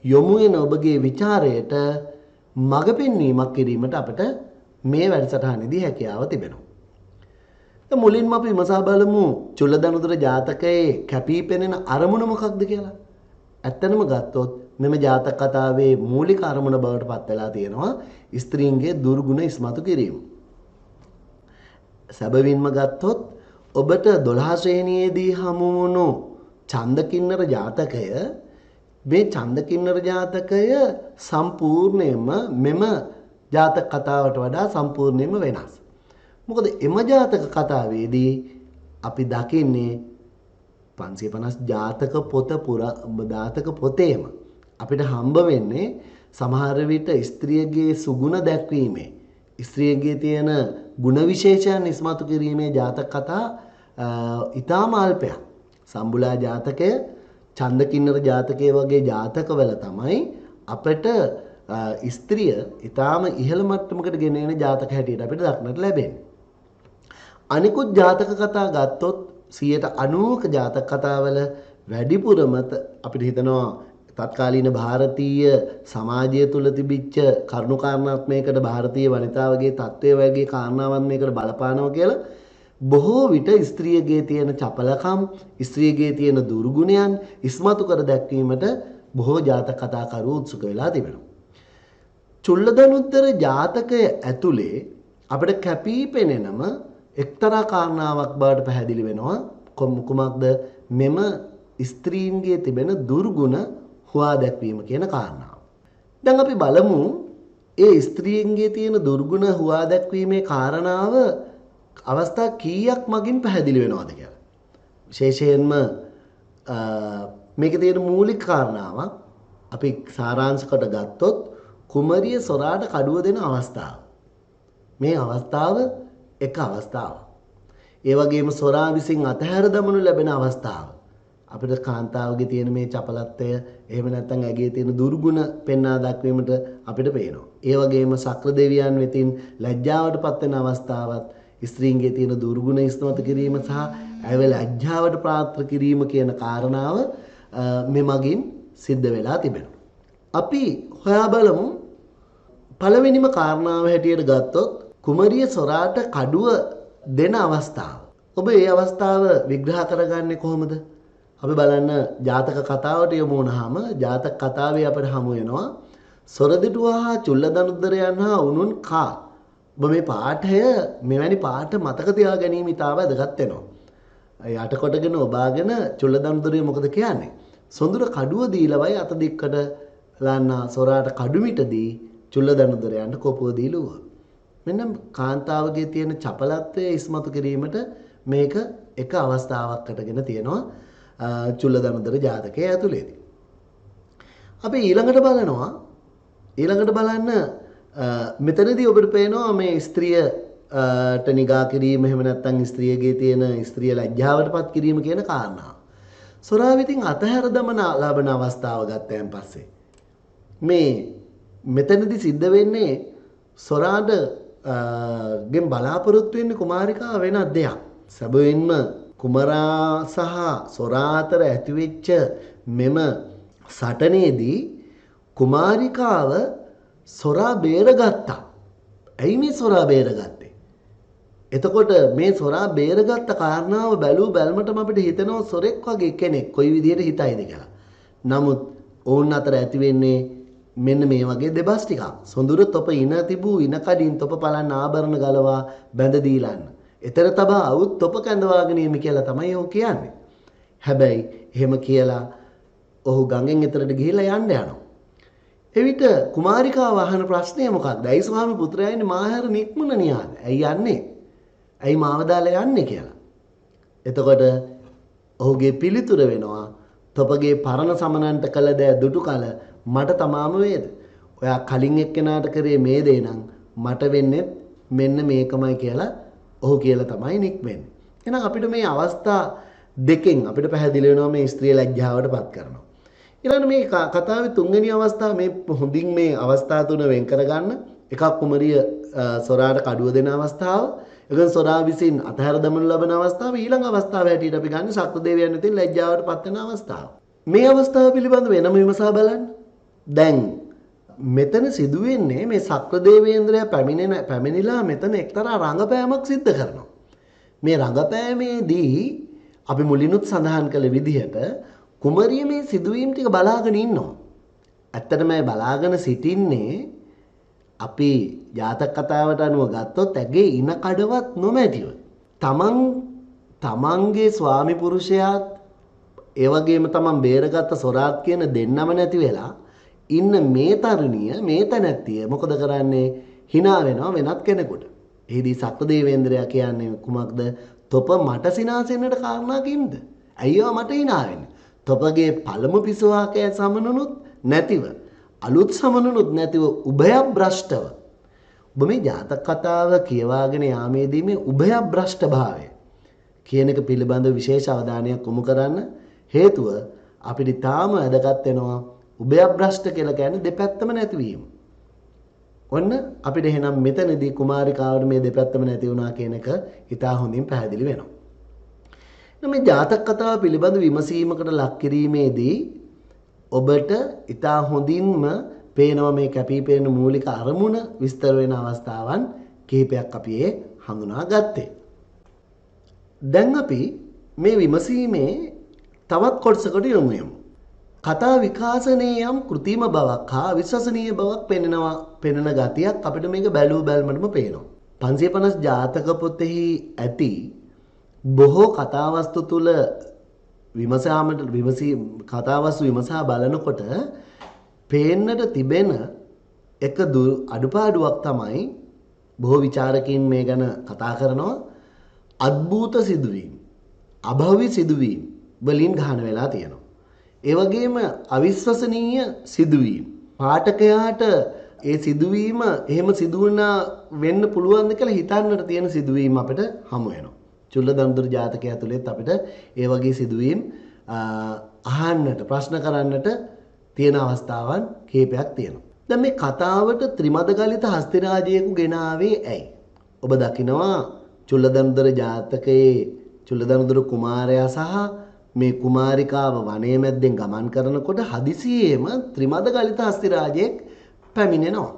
යොමු වෙන ඔබගේ ਵਿਚාරයට මඟ පෙන්වීමක් කිරීමට අපිට මේ වැඩසටහනේදී හැකියාව තිබෙනවා. දැන් මුලින්ම අපි විමසා බලමු චුල්ලදනුදර ජාතකයේ කැපී පෙනෙන අරමුණ මොකක්ද කියලා. ඇත්තනම ගත්තොත් මෙම ජාතක කතාවේ මූලික අරමුණ බවට පත් වෙලා තියෙනවා ස්ත්‍රීන්ගේ දුර්ගුණ ඉස්මතු කිරීම. සැබවින්ම ගත්තොත් ඔබට 12 ශ්‍රේණියේදී හමු වුණු ඡන්දකින්නර ජාතකය මේ ඡන්දකින්නර ජාතකය සම්පූර්ණයෙන්ම මෙම ජාතක කතාවට වඩා සම්පූර්ණයෙන්ම වෙනස්. මොකද එම ජාතක කතාවේදී අපි දකින්නේ 550 ජාතක පොතේම අපිට හම්බ වෙන්නේ සමහර විට ස්ත්‍රියගේ සුගුණ දැක්වීමේ ස්ත්‍රියගේ තියෙන ගුණ විශේෂයන් ඉස්මතු කිරීමේ ජාතක කතා ඉතාම අල්පයක්. සම්බුලා ජාතකය, ඡන්දකින්නර ජාතකය වගේ ජාතකවල තමයි අපිට ස්ත්‍රිය ඉතාම ඉහළ මට්ටමකට ගෙන එන ජාතක හැටියට අපිට දක්නට ලැබෙන්නේ. අනිකුත් ජාතක කතා ගත්තොත් 90%ක ජාතක කතාවල වැඩිපුරම අපිට හිතනවා තත්කාලීන ಭಾರತೀಯ සමාජය තුල තිබිච්ච කරුණු කාරණාත් මේකට ಭಾರತೀಯ වනිතාවගේ තත්ත්වය වගේ කාරණාවන් මේකට බලපානවා කියලා බොහෝ විට ස්ත්‍රියගේ තියෙන චපලකම්, ස්ත්‍රියගේ තියෙන දුර්ගුණයන් ඉස්මතු කර දැක්වීමට බොහෝ ජාතක කතාකරු උත්සුක වෙලා තිබෙනවා. චුල්ලදනුත්තර ජාතකය ඇතුලේ අපිට කැපී පෙනෙනම එක්තරා කාරණාවක් බවට පැහැදිලි වෙනවා. කුමක්ද? මෙම ස්ත්‍රීන්ගේ තිබෙන දුර්ගුණ හුවා දැක්වීම කියන කාරණාව. දැන් අපි බලමු ඒ ස්ත්‍රීන්ගේ තියෙන දුර්ගුණ හුවා දැක්වීමේ කාරණාව අවස්ථා කීයක් මගින් පැහැදිලි වෙනවද කියලා. විශේෂයෙන්ම මේකේ තියෙන මූලික කාරණාවක් අපි සාරාංශකට ගත්තොත් කුමරිය සොරාට කඩුව දෙන අවස්ථාව. මේ අවස්ථාව එක අවස්ථාවක්. ඒ වගේම සොරා විසින් අතහැර දමනු ලැබෙන අවස්ථාව. අපිට කාන්තාවගේ තියෙන මේ චපලත්වය එහෙම නැත්නම් ඇගේ තියෙන දුර්ගුණ පෙන්වා දක්වීමට අපිට පේනවා. ඒ වගේම සක්‍ර දෙවියන් වෙතින් ලැජ්ජාවට පත් වෙන අවස්ථාවත් ස්ත්‍රීන්ගේ තියෙන දුර්ගුණ ඉස්මතු කිරීම සහ ඇව ලැජ්ජාවට පාත්‍ර කිරීම කියන කාරණාව මෙමගින් සිද්ධ වෙලා තිබෙනවා. අපි හොයා බලමු පළවෙනිම කාරණාව හැටියට ගත්තොත් කුමරිය සොරාට කඩුව දෙන අවස්ථාව. ඔබ මේ අවස්ථාව විග්‍රහ කරගන්නේ කොහොමද? අපි බලන්න ජාතක කතාවට යමු වුණාම ජාතක කතාවේ අපිට හමු වෙනවා සොරදිටුවා හා චුල්ලදනුද්දරයන් හා උනුන් කා. ඔබ මේ පාඨය මෙවැනි පාඨ මතක තියා ගැනීම ඉතාම වැදගත් වෙනවා. යට කොටගෙන ඔබාගෙන චුල්ලදනුද්දරය මොකද කියන්නේ? සොඳුර කඩුව දීලවයි අත දික්කට ලන්නා සොරාට කඩුමිටදී චුල්ලදනුද්දරයන්ට කොපුව දීලුවා. මෙන්න කාන්තාවගේ තියෙන චපලත්වය ඉස්මතු කිරීමට මේක එක අවස්ථාවක් අටගෙන තියෙනවා චුල්ලදනුද්දර ජාතකයේ ඇතුළේදී. අපි ඊළඟට බලන්න මෙතනදී ඔබට පේනවා මේ ස්ත්‍රියට නිගා කිරීම එහෙම නැත්නම් ස්ත්‍රියගේ තියෙන ස්ත්‍රිය ලැජ්ජාවටපත් කිරීම කියන කාරණාව. සොරා විසින් අතහැර දමන ලබන අවස්ථාව ගත්තයන් පස්සේ මේ මෙතනදී සිද්ධ වෙන්නේ සොරාට ගෙන් බලාපොරොත්තු වෙන්නේ කුමාරිකාව වෙනත් දෙයක්. සැබවින්ම කුමරා සහ සොරා අතර ඇතිවෙච්ච මෙම සටනේදී කුමාරිකාව සොරා බේරගත්තා. ඇයි මේ සොරා බේරගත්තේ? එතකොට මේ සොරා බේරගත්ත කාරණාව බැලූ බැලමටම අපිට හිතෙනවා සොරෙක් වගේ කෙනෙක් කොයි විදිහට හිතයිද කියලා. නමුත් ඔවුන් අතර ඇති වෙන්නේ මෙන්න මේ වගේ දෙබස් ටිකක්. සොඳුර තොප ඉන තිබූ ඉන කඩින් තොප පලන්න ආභරණ ගලවා බැඳ දීලන්න. එතර තබා අවුත් තොප කැඳවාගෙන යමි කියලා තමයි ඔහු කියන්නේ. හැබැයි එහෙම කියලා ඔහු ගඟෙන් එතරට ගිහිල්ලා යන්න යනවා. එවිට කුමාරිකාව අහන ප්‍රශ්නය මොකක්ද? ඇයි ස්වාමි පුත්‍රයාණනි මාහැර නික්මුණ නියාද? ඇයි යන්නේ? ඇයි මාව දාලා යන්නේ කියලා. එතකොට ඔහුගේ පිළිතුර වෙනවා තොපගේ පරණ සමනන්ට කළ දෑ දුටු කල මට තමාම වේද? ඔයා කලින් එක්කෙනාට කරේ මේ දේ නම් මට වෙන්නේ මෙන්න මේකමයි කියලා ඔහු කියලා තමයි නික්මෙන්නේ. එහෙනම් අපිට මේ අවස්ථා දෙකෙන් අපිට පැහැදිලි වෙනවා මේ ස්ත්‍රිය ලැජ්ජාවට පත් කරනවා. ඊළඟ මේ කතාවේ තුන්වෙනි අවස්ථාව මේ හොඳින් මේ අවස්ථා තුන වෙන් කරගන්න. එකක් කුමරිය සොරාට කඩුව දෙන අවස්ථාව, එකක් සොරා විසින් අතහැර දමනු ලබන අවස්ථාව, ඊළඟ අවස්ථාව හැටියට අපි ගන්න ශක්‍ර දෙවියන් වෙතින් ලැජ්ජාවට පත් වෙන අවස්ථාව. මේ අවස්ථාව පිළිබඳව වෙනම විමසා බලන්න. දැන් මෙතන සිදුවෙන්නේ මේ ශක්‍ර දේවේන්ද්‍රයා පැමිණිලා මෙතන එක්තරා රංගපෑමක් සිද්ධ කරනවා. මේ රංගපෑමේදී අපි මුලිනුත් සඳහන් කළ විදිහට කුමරිය මේ සිදුවීම් ටික බලාගෙන ඉන්නවා. ඇත්තටම මේ බලාගෙන සිටින්නේ අපි ජාතක කතාවට අනුව ගත්තොත් ඇගේ ඉන කඩවත් නොමැතිව තමන්ගේ ස්වාමි පුරුෂයාත් ඒ වගේම තමන් බේරගත්ත සොරාත් කියන දෙන්නම නැති වෙලා ඉන්න මේ තරුණිය මේ තැනැත්තිය මොකද කරන්නේ? hina වෙනවා වෙනත් කෙනෙකුට. එහිදී සක්‍රදේවේන්ද්‍රයා කියන්නේ කුමක්ද? තොප මට සිනාසෙන්නට කාරණා කිම්ද? අයියෝ මට hina වෙන්නේ. තොපගේ පළමු පිසවාකය සමනුනුත් නැතිව අලුත් සමනුනුත් නැතිව උභයභ්‍රෂ්ටව ඔබ මේ ජාතක කතාව කියවාගෙන යාමේදී මේ උභයභ්‍රෂ්ටභාවය කියන එක පිළිබඳව විශේෂ අවධානයක් යොමු කරන්න හේතුව අපිට තාම වැදගත් වෙනවා උභයභ්‍රෂ්ට කියලා කියන්නේ දෙපැත්තම නැතිවීම. ඔන්න අපිට එහෙනම් මෙතනදී කුමාරිකාවට මේ දෙපැත්තම නැති වුණා කියන එක ඉතා හොඳින් පැහැදිලි වෙනවා. මේ ජාතක කතාව පිළිබඳ විමසීමකට ලක් කිරීමේදී ඔබට ඉතා හොඳින්ම පේනවා මේ කැපිපෙනෙන මූලික අරමුණ විස්තර වෙන අවස්ථාවන් කිහිපයක් අපි හඳුනා ගත්තේ. දැන් අපි මේ විමසීමේ තවත් කොටසකට යමු. කතා විකාශනයේ යම් කෘතිම බවක් හා විශ්වසනීය බවක් පෙනෙන ගතියක් අපිට මේක බැලූ බැලමටම පේනවා. 550 ජාතක පොතෙහි ඇති බොහෝ කතාවස්තු තුල කතාවස්තු විමසා බලනකොට පේන්නට තිබෙන එක අඩුපාඩුවක් තමයි බොහෝ විචාරකයන් මේ ගැන කතා කරනවා අద్භූත සිදුවීම් අභව්‍ය සිදුවීම් වලින් ගහන වෙලා තියෙනවා. ඒ වගේම අවිශ්වසනීය සිදුවීම් පාඨකයාට ඒ සිදුවීම එහෙම සිදු වෙන්න පුළුවන්ද කියලා හිතන්නට තියෙන සිදුවීම් අපිට හමු වෙනවා. චුල්ලදනුදුර ජාතකය ඇතුළෙත් අපිට ඒ වගේ සිදුවීම් අහන්නට ප්‍රශ්න කරන්නට තියෙන අවස්ථාවන් කීපයක් තියෙනවා. දැන් මේ කතාවට ත්‍රිමද ගලිත හස්තිරාජයෙකු ගෙනාවේ ඇයි? ඔබ දකිනවා චුල්ලදනුදුර ජාතකයේ චුල්ලදනුදුර කුමාරයා සහ මේ කුමාරිකාව වනයේ මැද්දෙන් ගමන් කරනකොට හදිසියෙම ත්‍රිමද ගලිත හස්තිරාජයෙක් පැමිණෙනවා.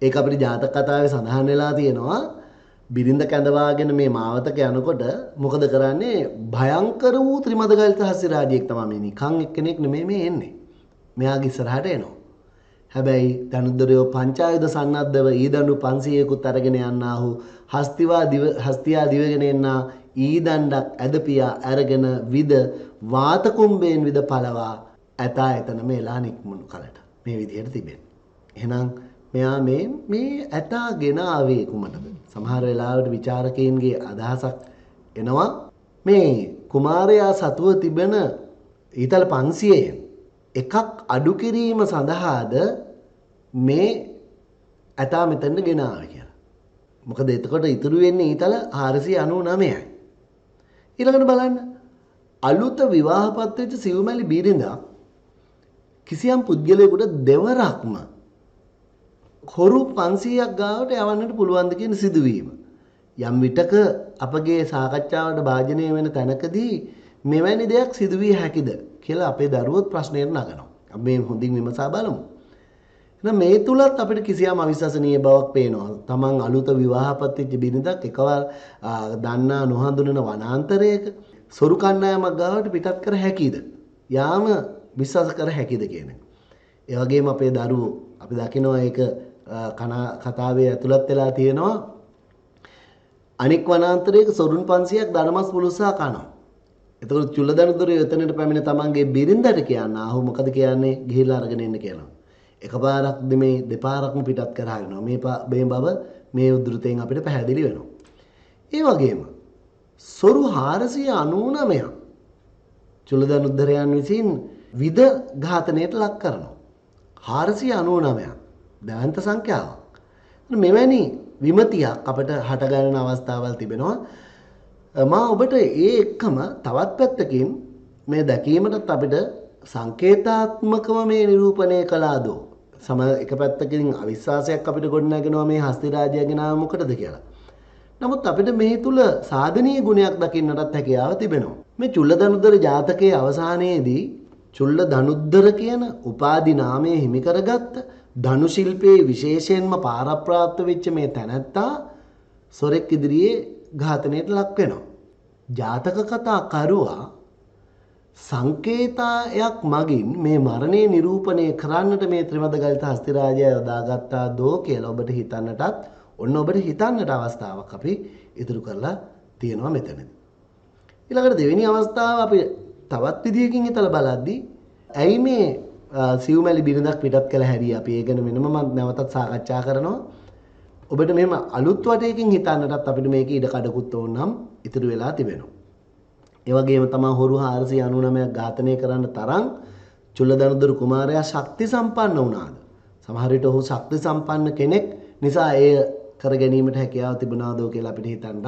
ඒක අපිට ජාතක කතාවේ සඳහන් වෙලා තියෙනවා. බිරිඳ කැඳවාගෙන මේ මාවතක යනකොට මොකද කරන්නේ? භයංකර වූ ත්‍රිමද ගලිත හස්තිරාජයෙක් තමයි මේ නිකන් එක්කෙනෙක් නෙමෙයි මේ එන්නේ. මෙයාගේ ඉස්සරහට එනවා. හැබැයි දනුද්දරයෝ පංචායුධ සන්නද්ධව ඊදඬු 500කුත් අරගෙන යන්නාහු හස්තියා දිවගෙන එන්නා ඊදණ්ඩක් ඇදපියා අරගෙන විද වාත කුම්බයෙන් විද පළවා ඇතා එතනම එලා නික්මුණු කලට මේ විදිහට තිබෙන. එහෙනම් මෙයා මේ ඇතා ගෙන ආවේ කුමටද? සමහර වෙලාවට විචාරකයන්ගේ අදහසක් එනවා මේ කුමාරයා සතුව තිබෙන ඊතල 500න් එකක් අඩු කිරීම සඳහාද මේ ඇතා මෙතනට ගෙන ආවේ කියලා. මොකද එතකොට ඉතුරු වෙන්නේ ඊතල 499යි. ඊළඟට බලන්න අලුත විවාහපත් වෙච්ච සිව්මැලි බිරිඳක් කිසියම් පුද්ගලයෙකුට දෙවරක්ම හොරු 500ක් ගාවට යවන්නට පුළුවන්ද කියන සිදුවීම යම් විටක අපගේ සාකච්ඡාවට භාජනය වෙන තැනකදී මෙවැනි දෙයක් සිදුවිය හැකිද කියලා අපේ දරුවොත් ප්‍රශ්නයට නගනවා. අපි මේ හොඳින් විමසා බලමු. එහෙනම් මේ තුලත් අපිට කිසියම් අවිශ්වසනීය බවක් පේනවා. තමන් අලුත විවාහපත් වෙච්ච බිරිඳක් එකවර දන්නා නොහඳුනන වනාන්තරයක සොරු කණ්ඩායමක් ගාවට පිටත් කර හැකිද? යාම විශ්වාස කර හැකිද කියන එක. ඒ වගේම අපේ දරුවෝ අපි දකිනවා ඒක කතාවේ ඇතුළත් වෙලා තියෙනවා. අනික් වනාන්තරයක සොරුන් 500ක් ධර්මස් පුලුසා කනවා. එතකොට චුල්ලදනුදුරේ එතනට පැමිණ තමන්ගේ බිරිඳට කියන්න ආහු මොකද කියන්නේ? ගිහිල්ලා අරගෙන එන්න කියලා. එකපාරක් දෙමේ දෙපාරක්ම පිටත් කරහරිනවා. මේ බව මේ උද්ෘතයෙන් අපිට පැහැදිලි වෙනවා. ඒ වගේම සොරු 499ක් චුල්ලදනුද්දරයන් විසින් විද ඝාතනයට ලක් කරනවා. 499ක් දැවන්ත සංඛ්‍යාවක්. මෙවැනි විමතියක් අපිට හටගන්න අවස්ථාවල් තිබෙනවා. මා ඔබට ඒ එක්කම තවත් පැත්තකින් මේ දැකීමටත් අපිට සංකේතාත්මකව මේ නිරූපණය කළාදෝ එක පැත්තකින් අවිශ්වාසයක් අපිට ගොඩනගෙනවා මේ හස්තිරාජයාගෙන ආව මොකටද කියලා. නමුත් අපිට මේ තුල සාධනීය ගුණයක් දකින්නටත් හැකියාව තිබෙනවා. මේ චුල්ලදනුද්දර ජාතකයේ අවසානයේදී චුල්ලදනුද්දර කියන උපාධි නාමය හිමි කරගත්ත ධනු ශිල්පයේ විශේෂයෙන්ම පාරප්‍රාප්ත වෙච්ච මේ තැනැත්තා සොරෙක් ඉදිරියේ ඝාතනයට ලක් වෙනවා. ජාතක කතා කරුවා සංකේතයක් මගින් මේ මරණය නිරූපණය කරන්නට මේ ත්‍රිමද ගලිත හස්තිරාජයා යොදාගත්තා දෝ කියලා ඔබට හිතන්නටත් ඔන්න ඔබට හිතන්නට අවස්ථාවක් අපි ඉතුරු කරලා තියෙනවා මෙතනදී. ඊළඟට දෙවෙනි අවස්ථාව අපි තවත් විදියකින් හිතලා බලද්දී ඇයි මේ සිව්මැලි බිරිඳක් පිටත් කළ හැරි අපි ඒ ගැන වෙනම මම නැවතත් සාකච්ඡා කරනවා. ඔබට මෙහෙම අලුත් වටයකින් හිතන්නටත් අපිට මේක ඉඩ කඩකුත් ඕනනම් ඉතුරු වෙලා තිබෙනවා. ඒ වගේම තමයි හොරු 499ක් ඝාතනය කරන්න තරම් චුල්ලදනුදුර කුමාරයා ශක්ති සම්පන්න වුණාද? සමහර විට ඔහු ශක්ති සම්පන්න කෙනෙක් නිසා එය කර ගැනීමට හැකියාව තිබුණාද කියලා අපිට හිතන්නත්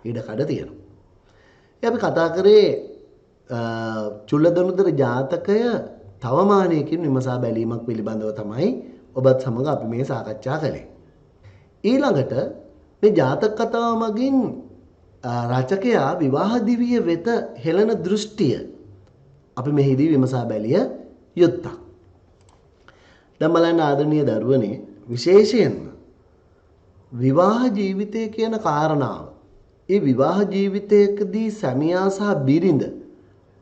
ඉඩ කඩ තියෙනවා. අපි කතා කරේ චුල්ලදනුදුර ජාතකය තවමානයකින් විමසා බැලීමක් පිළිබඳව තමයි ඔබත් සමග අපි මේ සාකච්ඡා කළේ. ඊළඟට මේ ජාතක කතාව මගින් රචකයා විවාහ දිවිය වෙත හෙළන දෘෂ්ටිය අපි මෙහිදී විමසා බැලිය යුත්තක්. දැන් බලන්න ආදරණීය දරුවනේ විශේෂයෙන්ම විවාහ ජීවිතය කියන කාරණාව. ඒ විවාහ ජීවිතයකදී සැමියා සහ බිරිඳ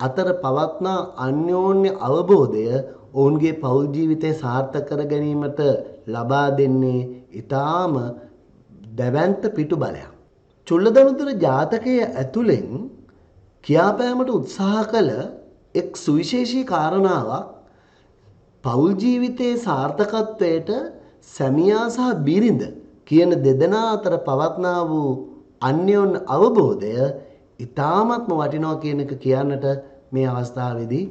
අතර පවත්නා අන්‍යෝන්‍ය අවබෝධය ඔවුන්ගේ පෞල් ජීවිතය සාර්ථක කර ගැනීමට ලබා දෙන්නේ ඊටාම දැවැන්ත පිටුබලයක්. චුල්ලදනුදුර ජාතකයේ ඇතුළෙන් කියාපෑමට උත්සාහ කළ එක් සුවිශේෂී කාරණාවක් පෞල් ජීවිතයේ සාර්ථකත්වයට සැමියා සහ බිරිඳ කියන දෙදෙනා අතර පවත්නා වූ අන්‍යෝන්‍ය අවබෝධය ඊටාමත්ම වටිනවා කියන එක කියන්නට මේ අවස්ථාවේදී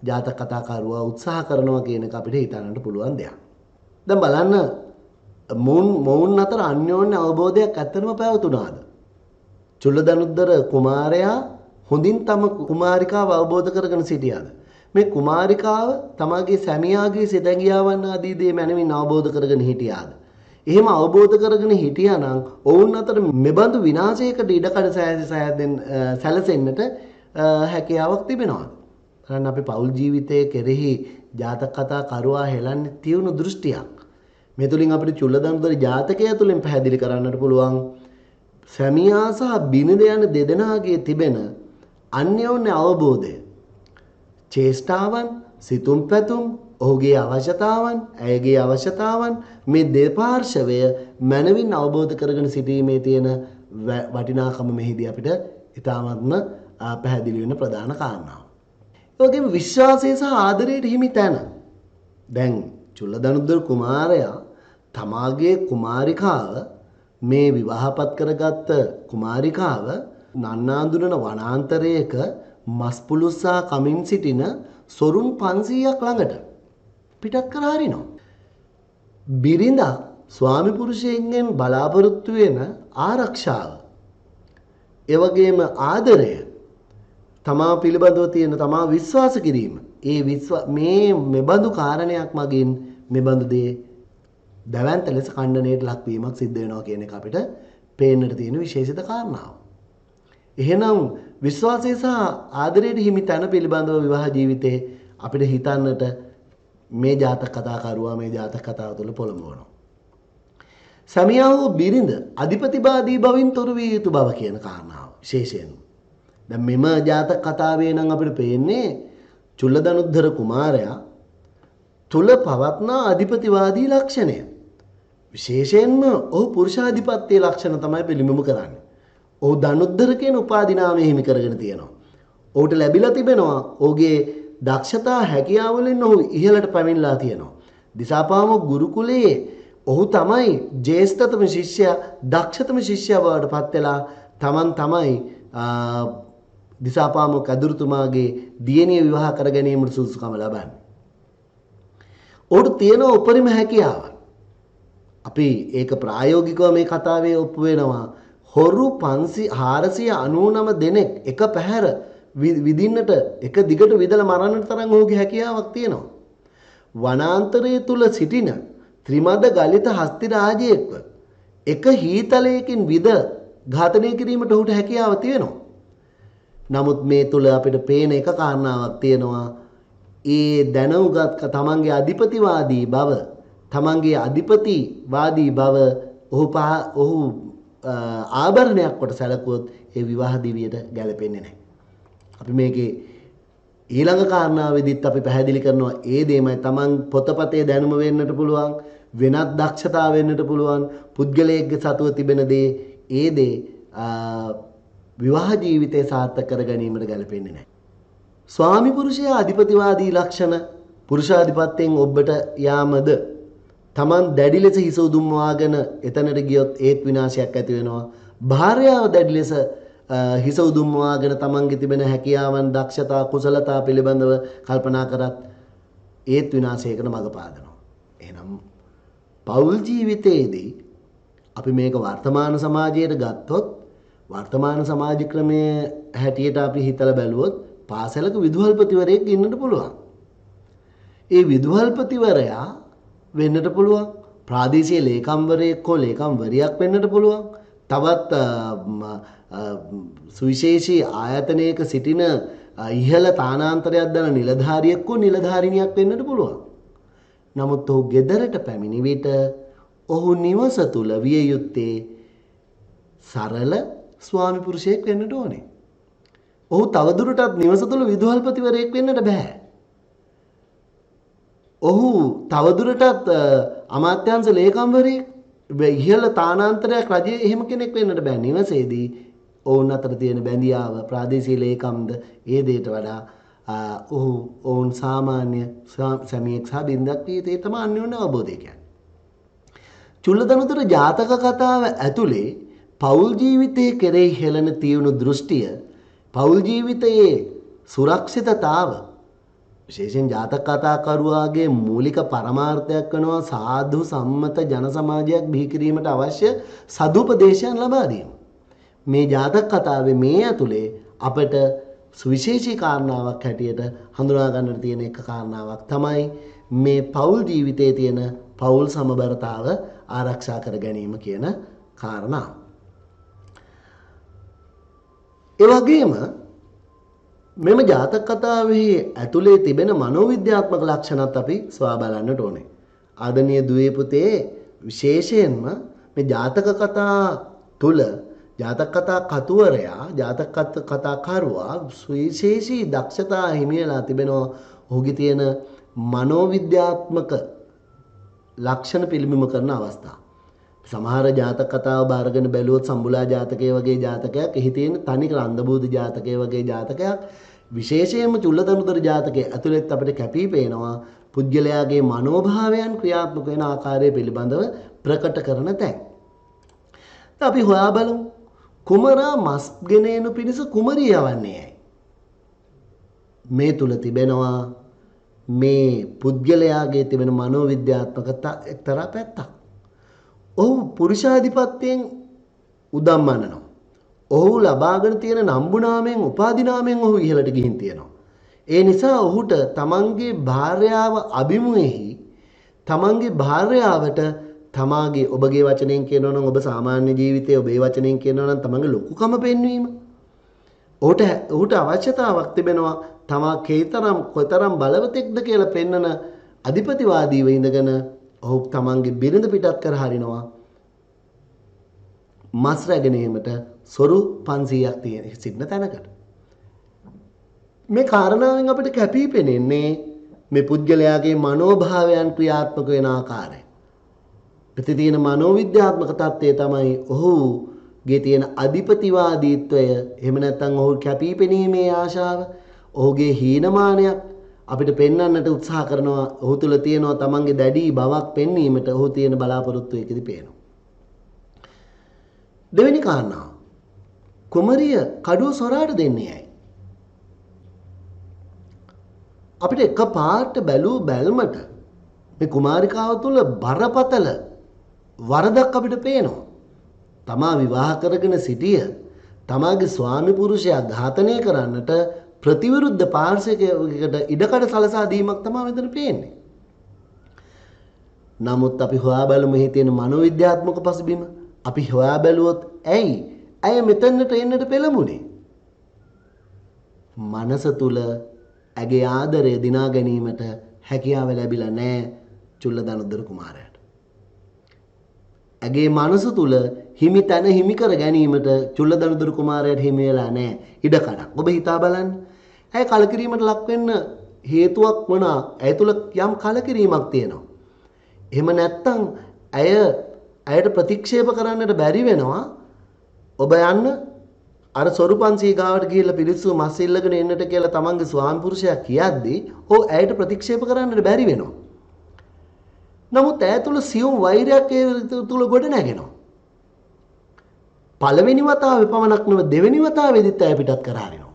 ජාතක කතාකරුවා උත්සාහ කරනවා කියන එක අපිට හිතන්නට පුළුවන් දෙයක්. දැන් බලන්න මොවුන් අතර අන්‍යෝන්‍ය අවබෝධයක් ඇත්තටම පැවතුනාද? චුල්ලදනුද්දර කුමාරයා හොඳින් තම කුමාරිකාව අවබෝධ කරගෙන සිටියාද? මේ කුමාරිකාව තමගේ සැමියාගේ සිතැඟියාවන් ආදී දේ මැනවින් අවබෝධ කරගෙන හිටියාද? එහෙම අවබෝධ කරගෙන හිටියානම් ඔවුන් අතර මෙබඳු විනාශයකට ඉඩකඩ සැලසෙන්නට හැකියාවක් තිබෙනවාද? කරන්න අපි පෞල් ජීවිතයේ කෙරෙහි ජාතක කතා කරුවා හෙළන්නේ තියුණු දෘෂ්ටියක්. මේ තුලින් අපිට චුල්ලදනුදුර ජාතකය තුලින් පැහැදිලි කරන්නට පුළුවන් සැමියා සහ බිරිඳ යන දෙදෙනාගේ තිබෙන අන්‍යෝන්‍ය අවබෝධය. චේෂ්ඨාවන්, සිතුම් පැතුම්, ඔහුගේ අවශ්‍යතාවන්, ඇයගේ අවශ්‍යතාවන් මේ දෙපාර්ශවය මනවින් අවබෝධ කරගෙන සිටීමේ තියෙන වටිනාකම මෙහිදී අපිට ඉතාමත්ම පැහැදිලි වෙන ප්‍රධාන කාරණාව. ඒ වගේම විශ්වාසය සහ ආදරයට හිමි තැන. දැන් චුල්ලදනුදුර කුමාරයා තමාගේ කුමාරිකාව මේ විවාහපත් කරගත්ත කුමාරිකාව නන්නාඳුනන වනාන්තරයක මස් පුලුස්සා කමින් සිටින සොරුන් 500ක් ළඟට පිටත් කර හරිනවා. බිරිඳ ස්වාමි පුරුෂයෙන්ගෙන් බලාපොරොත්තු වෙන ආරක්ෂාව, ඒ වගේම ආදරය, තමා පිළිබඳව තියෙන තමා විශ්වාස කිරීම, මේ මෙබඳු කාරණයක් මගින් මෙබඳු දේ දැවැන්ත ලෙස ඛණ්ඩණයට ලක්වීමක් සිද්ධ වෙනවා කියන එක අපිට පේන්නට තියෙන විශේෂිත කාරණාව. එහෙනම් විශ්වාසය සහ ආදරයට හිමි තැන පිළිබඳව විවාහ ජීවිතේ අපිට හිතන්නට මේ ජාතක කතාකරුවා මේ ජාතක කතාව තුළ පොළඹවනවා. සැමියා වූ බිරිඳ අධිපතිවාදී බවින් තොර විය යුතු බව කියන කාරණාව විශේෂයෙන්. දැන් මෙම ජාතක කතාවේ නම් අපිට පේන්නේ චුල්ලදනුද්දර කුමාරයා තුල පවත්නා අධිපතිවාදී ලක්ෂණය. විශේෂයෙන්ම ඔහු පුරුෂාධිපත්‍ය ලක්ෂණ තමයි පිළිඹු කරන්නේ. ඔහු දනුද්දර කියන උපාධි නාමය හිමි කරගෙන තියෙනවා. ඔහුට ලැබිලා තිබෙනවා ඔහුගේ දක්ෂතා හැකියාව වලින් ඔහු ඉහළට පැමිණලා තියෙනවා. දිසාපාමොක් ගුරුකුලයේ ඔහු තමයි ජ්‍යෙෂ්ඨතම ශිෂ්‍යයා, දක්ෂතම ශිෂ්‍යයා බවට පත් වෙලා තමන් තමයි දිසාපාමොක් අදුරුතුමාගේ දියණිය විවාහ කර ගැනීමට සුදුසුකම ලබන්නේ. ඔහුට තියෙන උපරිම හැකියාව. අපි ඒක ප්‍රායෝගිකව මේ කතාවේ ඔප්පු වෙනවා. හොරු 499 දෙනෙක් එක පැහැර විදින්නට එක දිගට විදලා මරන්නට තරම් ඔහුගේ හැකියාවක් තියෙනවා. වනාන්තරයේ තුල සිටින ත්‍රිමද ගලිත හස්ති රාජයෙක්ව එක හීතලයකින් විද ඝාතනය කිරීමට ඔහුට හැකියාව තියෙනවා. නමුත් මේ තුල අපිට පේන එක කාරණාවක් තියෙනවා. ඒ දැනුගත් තමන්ගේ අධිපතිවාදී බව, තමන්ගේ අධිපතිවාදී බව ඔහු ආභරණයක් කොට සැලකුවොත් ඒ විවාහ දිවියට ගැලපෙන්නේ නැහැ. අපි මේකේ ඊළඟ කාරණාවෙදිත් අපි පැහැදිලි කරනවා ඒ දෙයමයි තමන් පොතපතේ දැනුම වෙන්නට පුළුවන්, වෙනත් දක්ෂතා වෙන්නට පුළුවන්, පුද්ගලයෙක්ගේ සතුව තිබෙන දේ විවාහ ජීවිතය සාර්ථක කර ගැනීමට ගැලපෙන්නේ නැහැ. ස්වාමි පුරුෂයා අධිපතිවාදී ලක්ෂණ පුරුෂාධිපත්‍යයෙන් ඔබට යාමද තමන් දැඩි ලෙස හිස උදුම්වාගෙන එතනට ගියොත් ඒත් විනාශයක් ඇති වෙනවා. භාර්යාව දැඩි ලෙස හිස උදුම්වාගෙන තමන්ගේ තිබෙන හැකියාවන් දක්ෂතා කුසලතා පිළිබඳව කල්පනා කරත් ඒත් විනාශයකට මඟ පාදනවා. එහෙනම් පෞල් ජීවිතයේදී අපි මේක වර්තමාන සමාජයට ගත්තොත් වර්තමාන සමාජ ක්‍රමයේ හැටියට අපි හිතලා බැලුවොත් පාසලක විදුහල්පතිවරයෙක් ඉන්නට පුළුවන්. ඒ විදුහල්පතිවරයා වෙන්නට පුළුවන්. ප්‍රාදේශීය ලේකම්වරයෙක් හෝ ලේකම්වරියක් වෙන්නට පුළුවන්. තවත් සුවිශේෂී ආයතනයක සිටින ඉහළ තානාන්තරයක් දන නිලධාරියෙක් හෝ නිලධාරිනියක් වෙන්නට පුළුවන්. නමුත් ඔහු ගෙදරට පැමිණි විට ඔහු නිවස තුල විය යුත්තේ සරල ස්වාමි පුරුෂයෙක් වෙන්නට ඕනේ. ඔහු තවදුරටත් නිවස තුල විදුහල්පතිවරයෙක් වෙන්නට බෑ. ඔහු තවදුරටත් අමාත්‍යාංශ ලේකම්වරයෙක් ඉහළ තානාන්තරයක් රජයේ එහෙම කෙනෙක් වෙන්නට බෑ. නිවසේදී ඔවුන් අතර තියෙන බැඳියාව ප්‍රාදේශීය ලේකම්ද ඒ දෙයට වඩා ඔවුන් සාමාන්‍ය සැමියෙක් සහ බිරිඳක් විය යුතුයි තමයි අන්‍යෝන්‍ය අවබෝධය කියන්නේ. චුල්ලදනුතර ජාතක කතාව ඇතුලේ පෞල් ජීවිතයේ කෙරෙහි හෙළන තියුණු දෘෂ්ටිය පෞල් ජීවිතයේ සුරක්ෂිතතාව විශේෂයෙන් ජාතක කතාකරුවාගේ මූලික පරමාර්ථයක් වෙනවා සාධු සම්මත ජන සමාජයක් බිහි කිරීමට අවශ්‍ය සදුපදේශයන් ලබා දීම. මේ ජාතක කතාවේ මේ ඇතුලේ අපට සුවිශේෂී කාරණාවක් හැටියට හඳුනා ගන්නට තියෙන එක කාරණාවක් තමයි මේ පෞල් ජීවිතයේ තියෙන පෞල් සමබරතාව ආරක්ෂා කර ගැනීම කියන කාරණාව. ඒ වගේම මෙම ජාතක කතාවේ ඇතුලේ තිබෙන මනෝවිද්‍යාත්මක ලක්ෂණත් අපි සොයා බලන්නට ඕනේ. ආදනීය දුවේ පුතේ විශේෂයෙන්ම මේ ජාතක කතා තුල ජාතක කතා කතුවරයා ජාතක කතා කරුවා සුවිශේෂී දක්ෂතා හිමි වෙලා තිබෙනවා. ඔහුගේ තියෙන මනෝවිද්‍යාත්මක ලක්ෂණ පිළිබිඹ කරන අවස්ථා. සමහර ජාතක කතාව බාරගෙන බැලුවොත් සම්බුලා ජාතකයේ වගේ ජාතකයක්, එහි තියෙන තනිකර අන්ධබෝධ ජාතකයේ වගේ ජාතකයක්, විශේෂයෙන්ම චුල්ලදනුතර ජාතකයේ ඇතුළත් අපිට කැපී පේනවා පුද්ගලයාගේ මනෝභාවයන් ක්‍රියාත්මක වෙන ආකාරය පිළිබඳව ප්‍රකට කරන තැන්. අපි හොයා බලමු කුමරා මස් ගෙන එනු පිණිස කුමරිය යවන්නේ ඇයි? මේ තුල තිබෙනවා මේ පුද්ගලයාගේ තිබෙන මනෝවිද්‍යාත්මක එක්තරා පැත්තක්. ඔහු පුරුෂාධිපත්‍යයෙන් උදම්මනනවා. ඔහු ලබාගෙන තියෙන නම්බුනාමයෙන් උපාධිනාමයෙන් ඔහු ඉහළට ගිහින් තියෙනවා. ඒ නිසා ඔහුට තමන්ගේ භාර්යාව අභිමුවෙහි තමන්ගේ භාර්යාවට තමාගේ ඔබගේ වචනයෙන් කියනවා නම් ඔබ සාමාන්‍ය ජීවිතයේ ඔබේ වචනයෙන් කියනවා නම් තමන්ගේ ලොකුකම පෙන්වීම. ඔහුට අවශ්‍යතාවක් තිබෙනවා තමා කොතරම් බලවතෙක්ද කියලා පෙන්වන අධිපතිවාදීව ඉඳගෙන ඔහු තමන්ගේ බිරිඳ පිටත් කර හරිනවා. මස් රැගෙන ඒමට සොරු 500ක් තියෙන සිටින තැනකට. මේ කාරණාවෙන් අපිට කැපී පෙනෙන්නේ මේ පුද්ගලයාගේ මනෝභාවයන් ක්‍රියාත්මක වෙන ආකාරය. ප්‍රති තියෙන මනෝවිද්‍යාත්මක தත්ත්වය තමයි ඔහුගේ තියෙන අධිපතිවාදීත්වය. එහෙම නැත්නම් ඔහු කැපී පෙනීමේ ආශාව, ඔහුගේ හීනමානයක් අපිට පෙන්වන්නට උත්සාහ කරනවා. ඔහු තුල තියෙනවා තමන්ගේ දැඩි බවක් පෙන්වීමට ඔහු තියෙන බලාපොරොත්තු එකදී පේනවා. දෙවෙනි කාරණාව කුමරිය කඩුව සොරාට දෙන්නේ ඇයි? අපිට එකපාරට බැලුමට මේ කුමාරිකාව තුල බරපතල වරදක් අපිට පේනවා. තමා විවාහ කරගෙන සිටිය තමාගේ ස්වාමි පුරුෂයා ඝාතනය කරන්නට ප්‍රතිවිරුද්ධ පාර්ශවයකට ඉඩකඩ සලසා දීමක් තමයි මෙතන පේන්නේ. නමුත් අපි හොයා බලමු මෙහි තියෙන මනෝවිද්‍යාත්මක පසුබිම. අපි හොයා බැලුවොත් ඇය මෙතනට එන්නට පෙළඹුණේ? මනස තුල ඇගේ ආදරය දිනා ගැනීමට හැකියාව ලැබිලා නැහැ චුල්ලදනුද්දර කුමාරයාට. ඇගේ මනස තුල හිමි තැන හිමි කර ගැනීමට චුල්ලදනුද්දර කුමාරයාට හිමි වෙලා නැහැ ඉඩකඩක්. ඔබ හිතා බලන්න. ඇය කලකිරීමට ලක් වෙන්න හේතුවක් වුණා. ඇය තුල යම් කලකිරීමක් තියෙනවා. එහෙම නැත්නම් ඇයට ප්‍රතික්ෂේප කරන්නට බැරි වෙනවා. ඔබ යන්න අර සොරුපන්සිය ගාවට ගිහිල්ලා පිළිස්සුව මස් ඉල්ලගෙන එන්නට කියලා තමන්ගේ ස්වාමි පුරුෂයා කියද්දී ඔව් ඇයට ප්‍රතික්ෂේප කරන්නට බැරි වෙනවා. නමුත් ඇය තුල සියුම් වෛරයක් ඒ තුල ගොඩ නැගෙනවා. පළවෙනි වතාවේ පමණක් නෙවෙයි දෙවෙනි වතාවේදීත් ඇය පිටත් කරහරිනවා.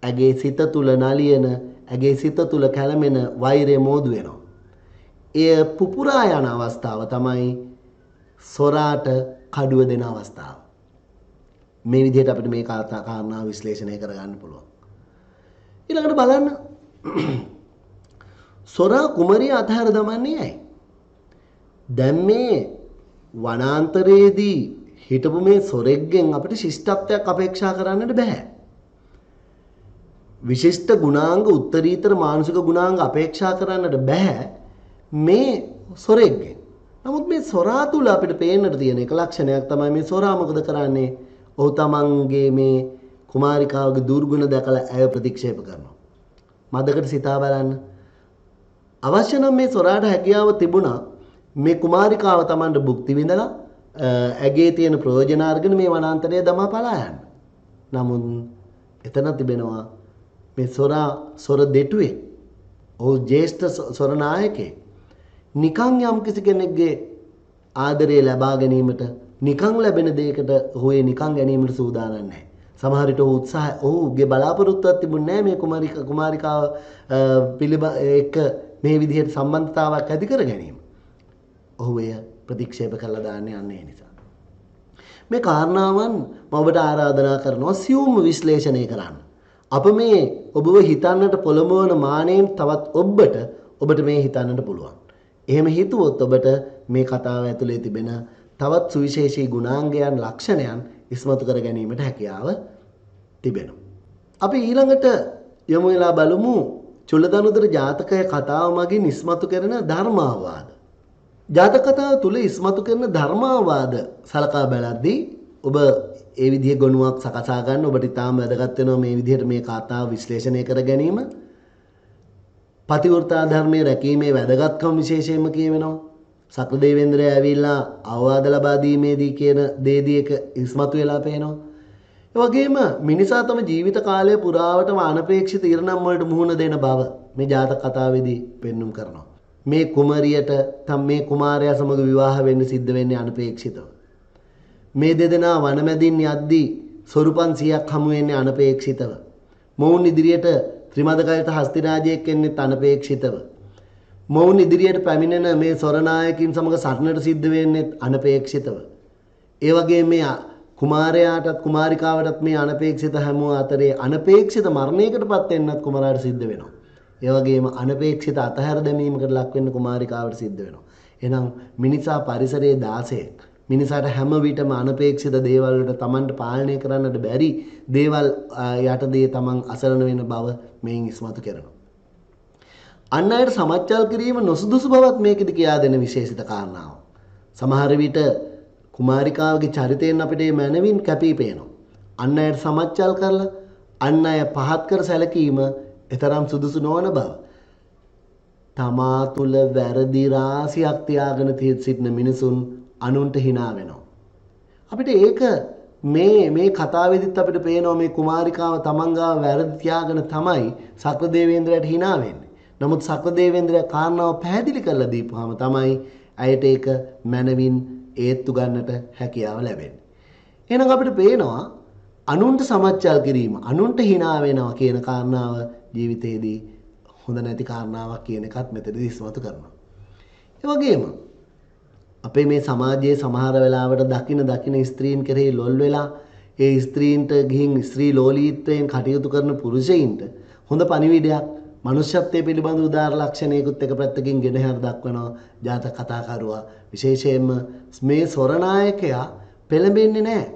ඇගේ සිත තුල නලියන, ඇගේ සිත තුල කැළමෙන වෛරය මෝදු වෙනවා. එය පුපුරා යන අවස්ථාව තමයි සොරාට කඩුව දෙන අවස්ථාව. මේ විදිහට අපිට මේ කාරණාව විශ්ලේෂණය කරගන්න පුළුවන්. ඊළඟට බලන්න සොරා කුමරිය අතහැර දමන්නේ ඇයි? දැන් මේ වනාන්තරයේදී හිටපු මේ සොරෙක්ගෙන් අපිට ශිෂ්ටත්වයක් අපේක්ෂා කරන්නට බෑ. විශිෂ්ට ගුණාංග උත්තරීතර මානසික ගුණාංග අපේක්ෂා කරන්නට බෑ මේ සොරෙක්ගෙන්. නමුත් මේ සොරා තුල අපිට පේන්නට තියෙන එක ලක්ෂණයක් තමයි මේ සොරා මොකද කරන්නේ? ඔහු තමන්ගේ මේ කුමාරිකාවගේ දුර්ගුණ දැකලා ඇය ප්‍රතික්ෂේප කරනවා. මදකට සිතා බලන්න. අවශ්‍ය නම් මේ සොරාට හැකියාව තිබුණා මේ කුමාරිකාව තමන්ට භුක්ති විඳලා ඇගේ තියෙන ප්‍රයෝජන අරගෙන මේ වනාන්තරය දමා පලා යන්න. නමුත් එතන තිබෙනවා මේ සොර දෙටුවේ ඔහු ජ්‍යෙෂ්ඨ සොර නායකයෙක්. නිකන් යම් කිසි කෙනෙක්ගේ ආදරය ලබා ගැනීමට නිකන් ලැබෙන දෙයකට ඔහු ඒ නිකන් ගැනීමට සූදානම් නැහැ. සමහර විට ඔහුගේ බලාපොරොත්තුවක් තිබුණේ නැහැ මේ කුමාරිකාව එක්ක මේ විදිහට සම්බන්ධතාවක් ඇති කර ගැනීම. ඔහු එය ප්‍රතික්ෂේප කළා දාන්නේ අන්න ඒ නිසා. මේ කාරණාවන් මම ඔබට ආරාධනා කරනවා සියුම් විශ්ලේෂණය කරන්න. අප මේ ඔබව හිතන්නට පොළඹවන මානෙන් තවත් ඔබට මේ හිතන්නට පුළුවන්. එහෙම හිතුවොත් ඔබට මේ කතාව ඇතුලේ තිබෙන තවත් සුවිශේෂී ගුණාංගයන් ලක්ෂණයන් ඉස්මතු කර ගැනීමට හැකියාව තිබෙනවා. අපි ඊළඟට යමු වෙලා බලමු චුල්ලදනුතර ජාතකය කතාව මගින් ඉස්මතු කරන ධර්මාවාද. ජාතක කතාව තුල ඉස්මතු කරන ධර්මාවාද සලකා බලද්දී ඔබ ඒ විදිහේ ගුණයක් සකසා ගන්න ඔබට ඉතාම වැදගත් වෙනවා මේ විදිහට මේ කතාව විශ්ලේෂණය කර ගැනීම. පතිවෘතා ධර්මයේ රැකීමේ වැදගත්කම විශේෂයෙන්ම කියවෙනවා. සක්‍ර දේවේන්ද්‍රය ඇවිල්ලා අවවාද ලබා දීමේදී කියන දේදී එක ඉස්මතු වෙලා පේනවා. ඒ වගේම මිනිසා තම ජීවිත කාලය පුරාවටම අනපේක්ෂිත ඉරණම් වලට මුහුණ දෙන බව මේ ජාතක කතාවේදී පෙන්눔 කරනවා. මේ කුමරියට මේ කුමාරයා සමග විවාහ වෙන්න සිද්ධ වෙන්නේ අනපේක්ෂිතව. මේ දෙදෙනා වනමැදින් යද්දී සොරුපන් 100ක් හමු වෙන්නේ අනපේක්ෂිතව. මොවුන් ඉදිරියට ත්‍රිමදකයත හස්තිරාජයෙක් එන්නේ අනපේක්ෂිතව. මොවුන් ඉදිරියට පැමිණෙන මේ සොරනායකින් සමග සටනට සිද්ධ වෙන්නේ අනපේක්ෂිතව. ඒ වගේම මේ කුමාරයාටත් කුමාරිකාවටත් මේ අනපේක්ෂිත හැමෝ අතරේ අනපේක්ෂිත මරණයකටපත් වෙන්නත් කුමාරයාට සිද්ධ වෙනවා. ඒ වගේම අනපේක්ෂිත අතහැර දැමීමකට ලක් වෙන්න කුමාරිකාවට සිද්ධ වෙනවා. එහෙනම් මිනිසා පරිසරයේ දාසයෙක්. මිනිසාට හැම විටම අනපේක්ෂිත දේවල් වලට Tamanට පාලනය කරන්නට බැරි දේවල් යටදී Taman අසරණ වෙන බව මේන් ඉස්මතු කරනවා. අන් අයට සමච්චල් කිරීම නොසුදුසු බවත් මේකෙදි කියා දෙන විශේෂිත කාරණාවක්. සමහර විට කුමාරිකාවගේ චරිතයෙන් අපිට මේ මනවින් කැපී පේනවා. අන් අයට සමච්චල් කරලා අන් අය පහත් කර සැලකීම එතරම් සුදුසු නොවන බව. තමා තුළ වැරදි රාශියක් තියාගෙන සිටින මිනිසුන් අනුන්ට hina වෙනවා. අපිට ඒක මේ කතාවේදීත් අපිට පේනවා මේ කුමාරිකාව තමන් ගාව වැරදි තියාගෙන තමයි සක්‍ර දේවේන්ද්‍රයට hina වෙන්නේ. නමුත් සක්‍ර දේවේන්ද්‍රයා කාරණාව පැහැදිලි කරලා දීපුවාම තමයි ඇයට ඒක මනවින් ඒත්තු ගන්නට හැකියාව ලැබෙන්නේ. එහෙනම් අපිට පේනවා අනුන්ට සමච්චල් කිරීම, අනුන්ට hina වෙනවා කියන කාරණාව ජීවිතේදී හොඳ නැති කාරණාවක් කියන එකත් මෙතනදී ඉස්මතු කරනවා. ඒ වගේම අපේ මේ සමාජයේ සමහර වෙලාවට දකින ස්ත්‍රීන් කෙරෙහි ලොල් වෙලා ඒ ස්ත්‍රීන්ට ගිහින් ස්ත්‍රී ලෝලීත්වයෙන් කටයුතු කරන පුරුෂයින්ට හොඳ පණිවිඩයක් මනුෂ්‍යත්වයේ පිළිබඳ උදාර ලක්ෂණයකුත් එක පැත්තකින් ගෙනහැර දක්වනවා ජාතක කතාකරුවා. විශේෂයෙන්ම මේ සොරනායකයා පෙළඹෙන්නේ නැහැ.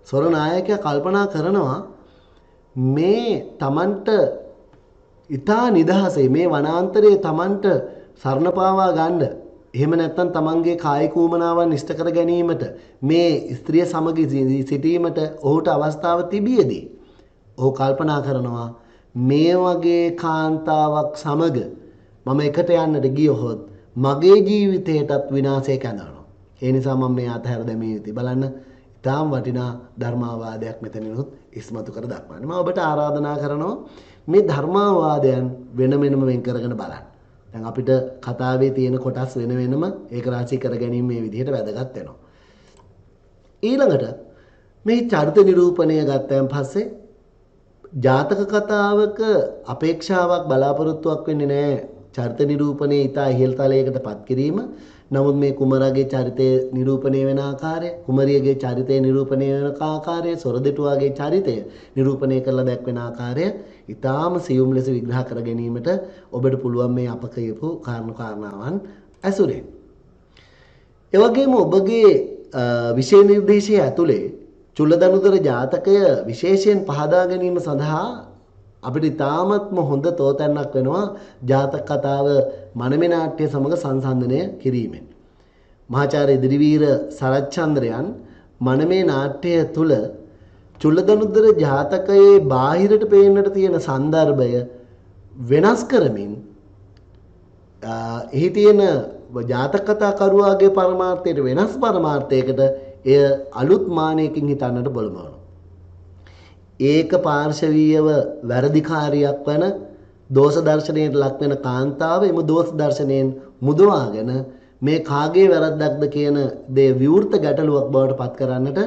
සොරනායකයා කල්පනා කරනවා මේ Tamanට ඊතා නිදහසේ මේ වනාන්තරයේ Tamanට සරණ පාවා ගන්න, එහෙම නැත්නම් Tamanගේ කායික උමනාවන් ඉෂ්ට කර ගැනීමට මේ ස්ත්‍රිය සමග සිටීමට ඔහුට අවස්ථාව තිබියදී ඔහු කල්පනා කරනවා මේ වගේ කාන්තාවක් සමග මම එකට යන්නට ගියොත් මගේ ජීවිතයටත් විනාශයක් ඇඳවනවා. ඒ නිසා මම මේ අතහැර දැමිය යුතුයි. බලන්න, ඊටාම් වටිනා ධර්මාවාදයක් මෙතනිනුත් ඉස්මතු කර දක්වන්නේ. මම ඔබට ආරාධනා කරනවා මේ ධර්මාවාදයන් වෙනම වෙන් කරගෙන බලන්න. දැන් අපිට කතාවේ තියෙන කොටස් වෙනම ඒක රාශී කර ගැනීම මේ විදිහට වැදගත් වෙනවා. ඊළඟට මේ චරිත නිරූපණය ගත්තයන් පස්සේ ජාතක කතාවක අපේක්ෂාවක් බලාපොරොත්තුවක් වෙන්නේ නැහැ. චරිත නිරූපණය ඊට ඉහළ තලයකට පත් කිරීම. නමුත් මේ කුමරාගේ චරිතය නිරූපණය වෙන ආකාරය, කුමරියගේ චරිතය නිරූපණය වෙන ආකාරය, සොරදෙටුවාගේ චරිතය නිරූපණය කරලා දැක්වෙන ආකාරය ඊටාම සියුම් ලෙස විග්‍රහ කර ගැනීමට ඔබට පුළුවන් මේ අප කියපු කාරණාවන් ඇසුරෙන්. ඒ වගේම ඔබගේ විෂය නිර්දේශය ඇතුලේ චුල්ලදනුදර ජාතකය විශේෂයෙන් පහදා ගැනීම සඳහා අපිට ඉතාමත්ම හොඳ තෝතැන්නක් වෙනවා ජාතක කතාව මනමේ නාට්‍ය සමග සංසන්දනය කිරීමෙන්. මහාචාර්ය ඉදිරිවීර සරච්චන්ද්‍රයන් මනමේ නාට්‍ය තුල චුල්ලදනුදර ජාතකයේ බාහිරට පේන්නට තියෙන සන්දර්භය වෙනස් කරමින් එහි තියෙන ජාතක කතා කරුවාගේ පරමාර්ථයට වෙනස් පරමාර්ථයකට එය අලුත් මානයකින් හිතන්නට බලනවා. ඒක පාර්ශවීයව වැරදිකාරියක් වන දෝෂ දර්ශනයට ලක් වෙන කාන්තාව එම දෝෂ දර්ශනයෙන් මුදවාගෙන මේ කාගේ වැරද්දක්ද කියන දේ විවෘත ගැටලුවක් බවට පත් කරන්නට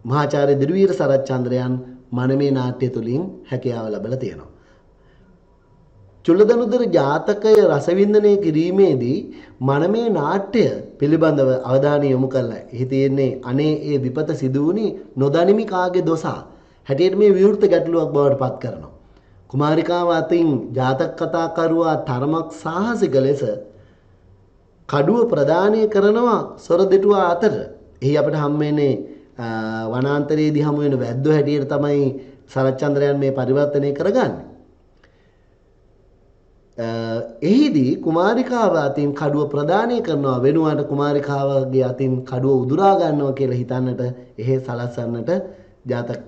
මහාචාර්ය දිරුවීර සරච්චන්ද්‍රයන් මනමේ නාට්‍ය තුලින් හැකියාව ලැබලා තියෙනවා. චුල්ලදනුදර ජාතකය රසවින්දනය කිරීමේදී මනමේ නාට්‍ය පිළිබඳව අවධානය යොමු කළා. එහි තියෙන්නේ අනේ ඒ විපත සිදු වුණේ නොදනිමි කාගේ දොසා. හැටියට මේ විවෘත ගැටලුවක් බවට පත් කරනවා. කුමාරිකාව අතින් ජාතක කතා කරුවා තරමක් සාහසික ලෙස කඩුව ප්‍රදානය කරනවා සොරදෙටුවා අතර. එහි අපිට හම් වෙන්නේ වනාන්තරයේදී හමු වෙන වැද්දෝ හැටියට තමයි සරච්චන්ද්‍රයන් මේ පරිවර්තනය කරගන්නේ. එහිදී කුමාරිකාව අතින් කඩුව ප්‍රදානය කරනවා වෙනුවට කුමාරිකාවගේ අතින් කඩුව උදුරා ගන්නවා කියලා හිතන්නට එහෙ සලස්සන්නට ජාතක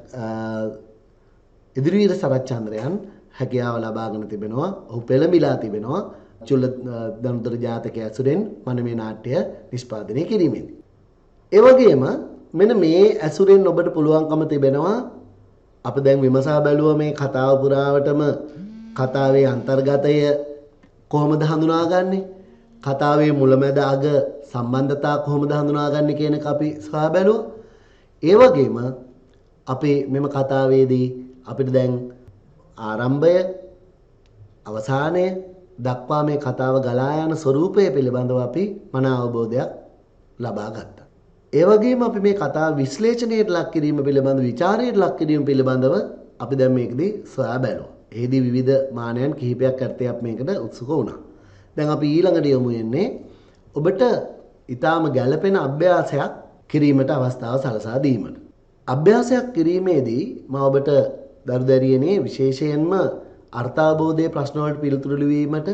ඉදිරිවීර සරච්චන්ද්‍රයන් හැකියාව ලබාගෙන තිබෙනවා. ඔහු පෙළඹිලා තිබෙනවා චුල්ලදනුදර ජාතකය ඇසුරෙන් මනමේ නාට්‍ය නිෂ්පාදනය කිරීමේදී. ඒ වගේම මෙන්න මේ ඇසුරෙන් ඔබට පුළුවන්කම තිබෙනවා අප දැන් විමසා බැලුවා මේ කතාව පුරාවටම කතාවේ අන්තර්ගතය කොහොමද හඳුනාගන්නේ? කතාවේ මුලැමැද අග සම්බන්ධතා කොහොමද හඳුනාගන්නේ කියන එක අපි සොයා බැලුවා. ඒ වගේම අපේ මෙම කතාවේදී අපිට දැන් ආරම්භය අවසානය දක්වා මේ කතාව ගලා යන ස්වරූපය පිළිබඳව අපි මන අවබෝධයක් ලබා ගත්තා. ඒ වගේම අපි මේ කතාව විශ්ලේෂණයට ලක් කිරීම පිළිබඳව විචාරයට ලක් කිරීම පිළිබඳව අපි දැන් මේකදී සොයා බැලුවා. එහිදී විවිධ මානයන් කිහිපයක් ඇත්තේ අපි මේකට උත්සුක වුණා. දැන් අපි ඊළඟට යමු යන්නේ ඔබට ඊටාම ගැළපෙන අභ්‍යාසයක් කිරීමට අවස්ථාව සලසා දීමට. අභ්‍යාසයක් කිරීමේදී මම ඔබට දරුදැරියනේ විශේෂයෙන්ම අර්ථාබෝධයේ ප්‍රශ්න වලට පිළිතුරු ලිවීමට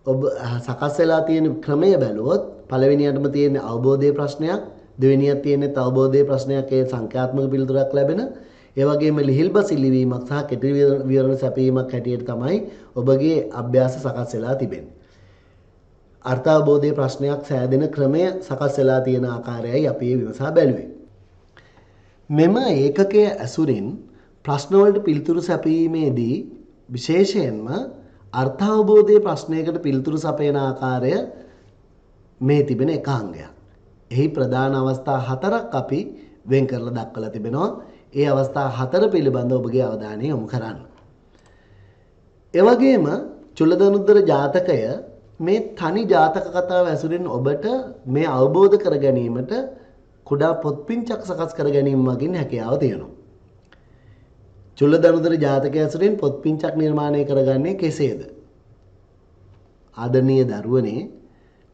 ඔබ සකස් වෙලා තියෙන ක්‍රමය බැලුවොත් පළවෙනියටම තියෙන අවබෝධයේ ප්‍රශ්නයක්, දෙවෙනියක් තියෙන්නේ අවබෝධයේ ප්‍රශ්නයක් ඒ සංඛ්‍යාත්මක පිළිතුරක් ලැබෙන. ඒ වගේම ලිහිල්බසි ලිවීමක් සහ කෙටි විවරණ සැපීමක් හැටියට තමයි ඔබගේ අභ්‍යාස සකස් වෙලා තිබෙන්නේ. අර්ථාබෝධයේ ප්‍රශ්නයක් සෑදෙන ක්‍රමය සකස් වෙලා තියෙන ආකාරයයි අපි විමසා බැලුවේ. මෙම ඒකකයේ ඇසුරින් ප්‍රශ්න වලට පිළිතුරු සැපීමේදී විශේෂයෙන්ම අර්ථාවබෝධයේ ප්‍රශ්නයකට පිළිතුරු සපයන ආකාරය මේ තිබෙන එක අංගයක්. එහි ප්‍රධාන අවස්ථා 4ක් අපි වෙන් කරලා දක්වලා තිබෙනවා. ඒ අවස්ථා 4 පිළිබඳව ඔබගේ අවධානය යොමු කරන්න. ඒ වගේම චුල්ලදනුදර ජාතකය මේ තනි ජාතක කතාව ඇසුරින් ඔබට මේ අවබෝධ කර ගැනීමට කුඩා පොත්පිංචක් සකස් කර ගැනීම මගින් හැකියාව තියෙනවා. චුල්ලදනුදර ජාතකය ඇසුරින් පොත්පිංචක් නිර්මාණය කරගන්නේ කෙසේද? ආදරණීය දරුවනේ,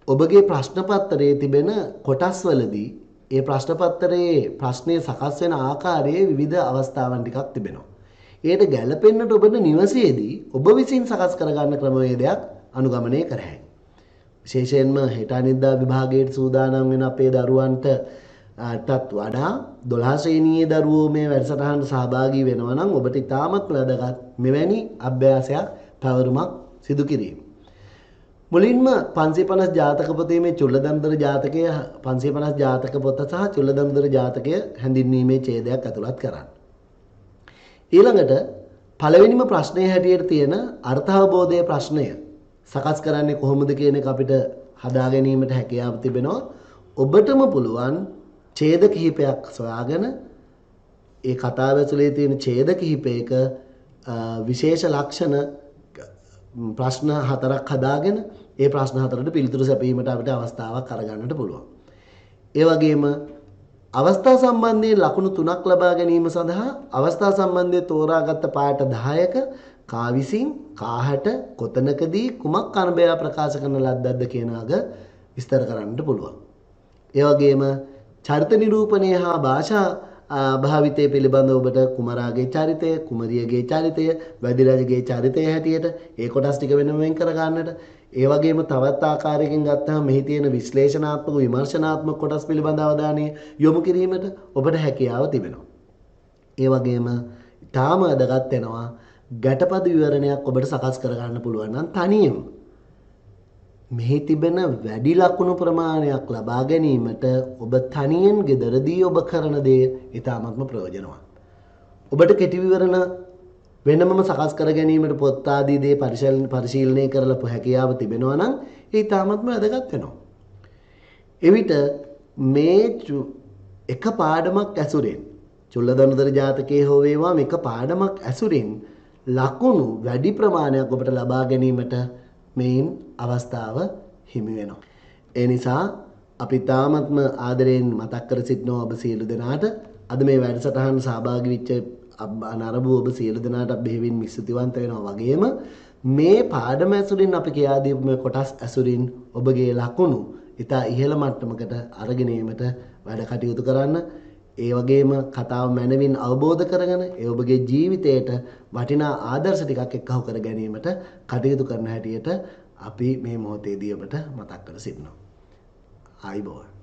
ඔබගේ ප්‍රශ්න පත්‍රයේ තිබෙන කොටස්වලදී ඒ ප්‍රශ්න පත්‍රයේ ප්‍රශ්නය සකස් වෙන ආකාරයේ විවිධ අවස්ථාවන් ටිකක් තිබෙනවා. ඒකට ගැළපෙන්නට ඔබට නිවසේදී ඔබ විසින් සකස් කරගන්න ක්‍රමවේදයක් අනුගමනය කර හැකියි. විශේෂයෙන්ම හෙට අනිද්දා විභාගයට සූදානම් වෙන අපේ දරුවන්ට ටත් වඩා 12 ශ්‍රේණියේ දරුවෝ මේ වැඩසටහනට සහභාගී වෙනවා නම් ඔබට ඉතාමත් වැදගත් මෙවැනි අභ්‍යාසයක් පැවරුමක් සිදු කිරීම. මුලින්ම 550 ජාතක පොතේ මේ චුල්ලදම්දර ජාතකය 550 ජාතක පොත සහ චුල්ලදම්දර ජාතකය හැඳින්වීමේ ඡේදයක් ඇතුළත් කරන්න. ඊළඟට පළවෙනිම ප්‍රශ්නයේ හැටියට තියෙන අර්ථාවබෝධයේ ප්‍රශ්නය සකස් කරන්නේ කොහොමද කියන එක අපිට හදා ගැනීමට හැකියාව තිබෙනවා. ඔබටම පුළුවන් ඡේද කිහිපයක් සොයාගෙන ඒ කතාව ඇතුලේ තියෙන ඡේද කිහිපයක විශේෂ ලක්ෂණ ප්‍රශ්න 4ක් හදාගෙන ඒ ප්‍රශ්න 4ට පිළිතුරු සැපීමට අපිට අවස්ථාවක් අරගන්නට පුළුවන්. ඒ වගේම අවස්ථා සම්බන්ධයෙන් ලකුණු 3ක් ලබා ගැනීම සඳහා අවස්ථා සම්බන්ධයෙන් තෝරාගත් පාඩ 10ක කා විසින් කාහට කොතනකදී කුමක් අනුබය ප්‍රකාශ කරන ලද්දක්ද කියන අග විස්තර කරන්නට පුළුවන්. ඒ වගේම චරිත නිරූපණය හා භාෂා භාවිතය පිළිබඳව ඔබට කුමරාගේ චරිතය, කුමරියගේ චරිතය, වැදිරජගේ චරිතය හැටියට ඒ කොටස් ටික වෙනම කර ගන්නට, ඒ වගේම තවත් ආකාරයකින් ගත්තාම මෙහි තියෙන විශ්ලේෂණාත්මක විමර්ශනාත්මක කොටස් පිළිබඳ අවධානය යොමු කිරීමට ඔබට හැකියාව තිබෙනවා. ඒ වගේම ඊටාම වැදගත් වෙනවා ගැටපද විවරණයක් ඔබට සකස් කර ගන්න පුළුවන් නම් තනියම මෙහි තිබෙන වැඩි ලකුණු ප්‍රමාණයක් ලබා ගැනීමට ඔබ තනියෙන් ගෙදරදී ඔබ කරන දේ ඉතාමත්ම ප්‍රයෝජනවත්. ඔබට කෙටි විවරණ වෙනමම සකස් කර ගැනීමට පොත් ආදී දේ පරිශීලනය කරලා හැකියාව තිබෙනවා නම් ඒ ඉතාමත්ම වැදගත් වෙනවා. එවිට මේ එක පාඩමක් ඇසුරෙන් චුල්ලදනුදර ජාතකයේ හෝ වේවා මේක පාඩමක් ඇසුරෙන් ලකුණු වැඩි ප්‍රමාණයක් ඔබට ලබා ගැනීමට මේන් අවස්ථාව හිමි වෙනවා. ඒ නිසා අපි තාමත්ම ආදරයෙන් මතක් කර සිටිනවා ඔබ සියලු දෙනාට අද මේ වැඩසටහන සහභාගී වෙච්ච නරඹු ඔබ සියලු දෙනාට බෙහෙවින් ස්තුතිවන්ත වෙනවා වගේම මේ පාඩම ඇසුරින් අපි කියා දීපු මේ කොටස් ඇසුරින් ඔබගේ ලකුණු ඉතා ඉහළ මට්ටමකට අරගෙන ඒමට වැඩ කටයුතු කරන්න. ඒ වගේම කතාව මනවින් අවබෝධ කරගෙන ඒ ඔබගේ ජීවිතයට වටිනා ආදර්ශ ටිකක් එක්කහු කර ගැනීමට කටයුතු කරන හැටියට අපි මේ මොහොතේදී ඔබට මතක් කර සිටිනවා. ආයිබෝවන්.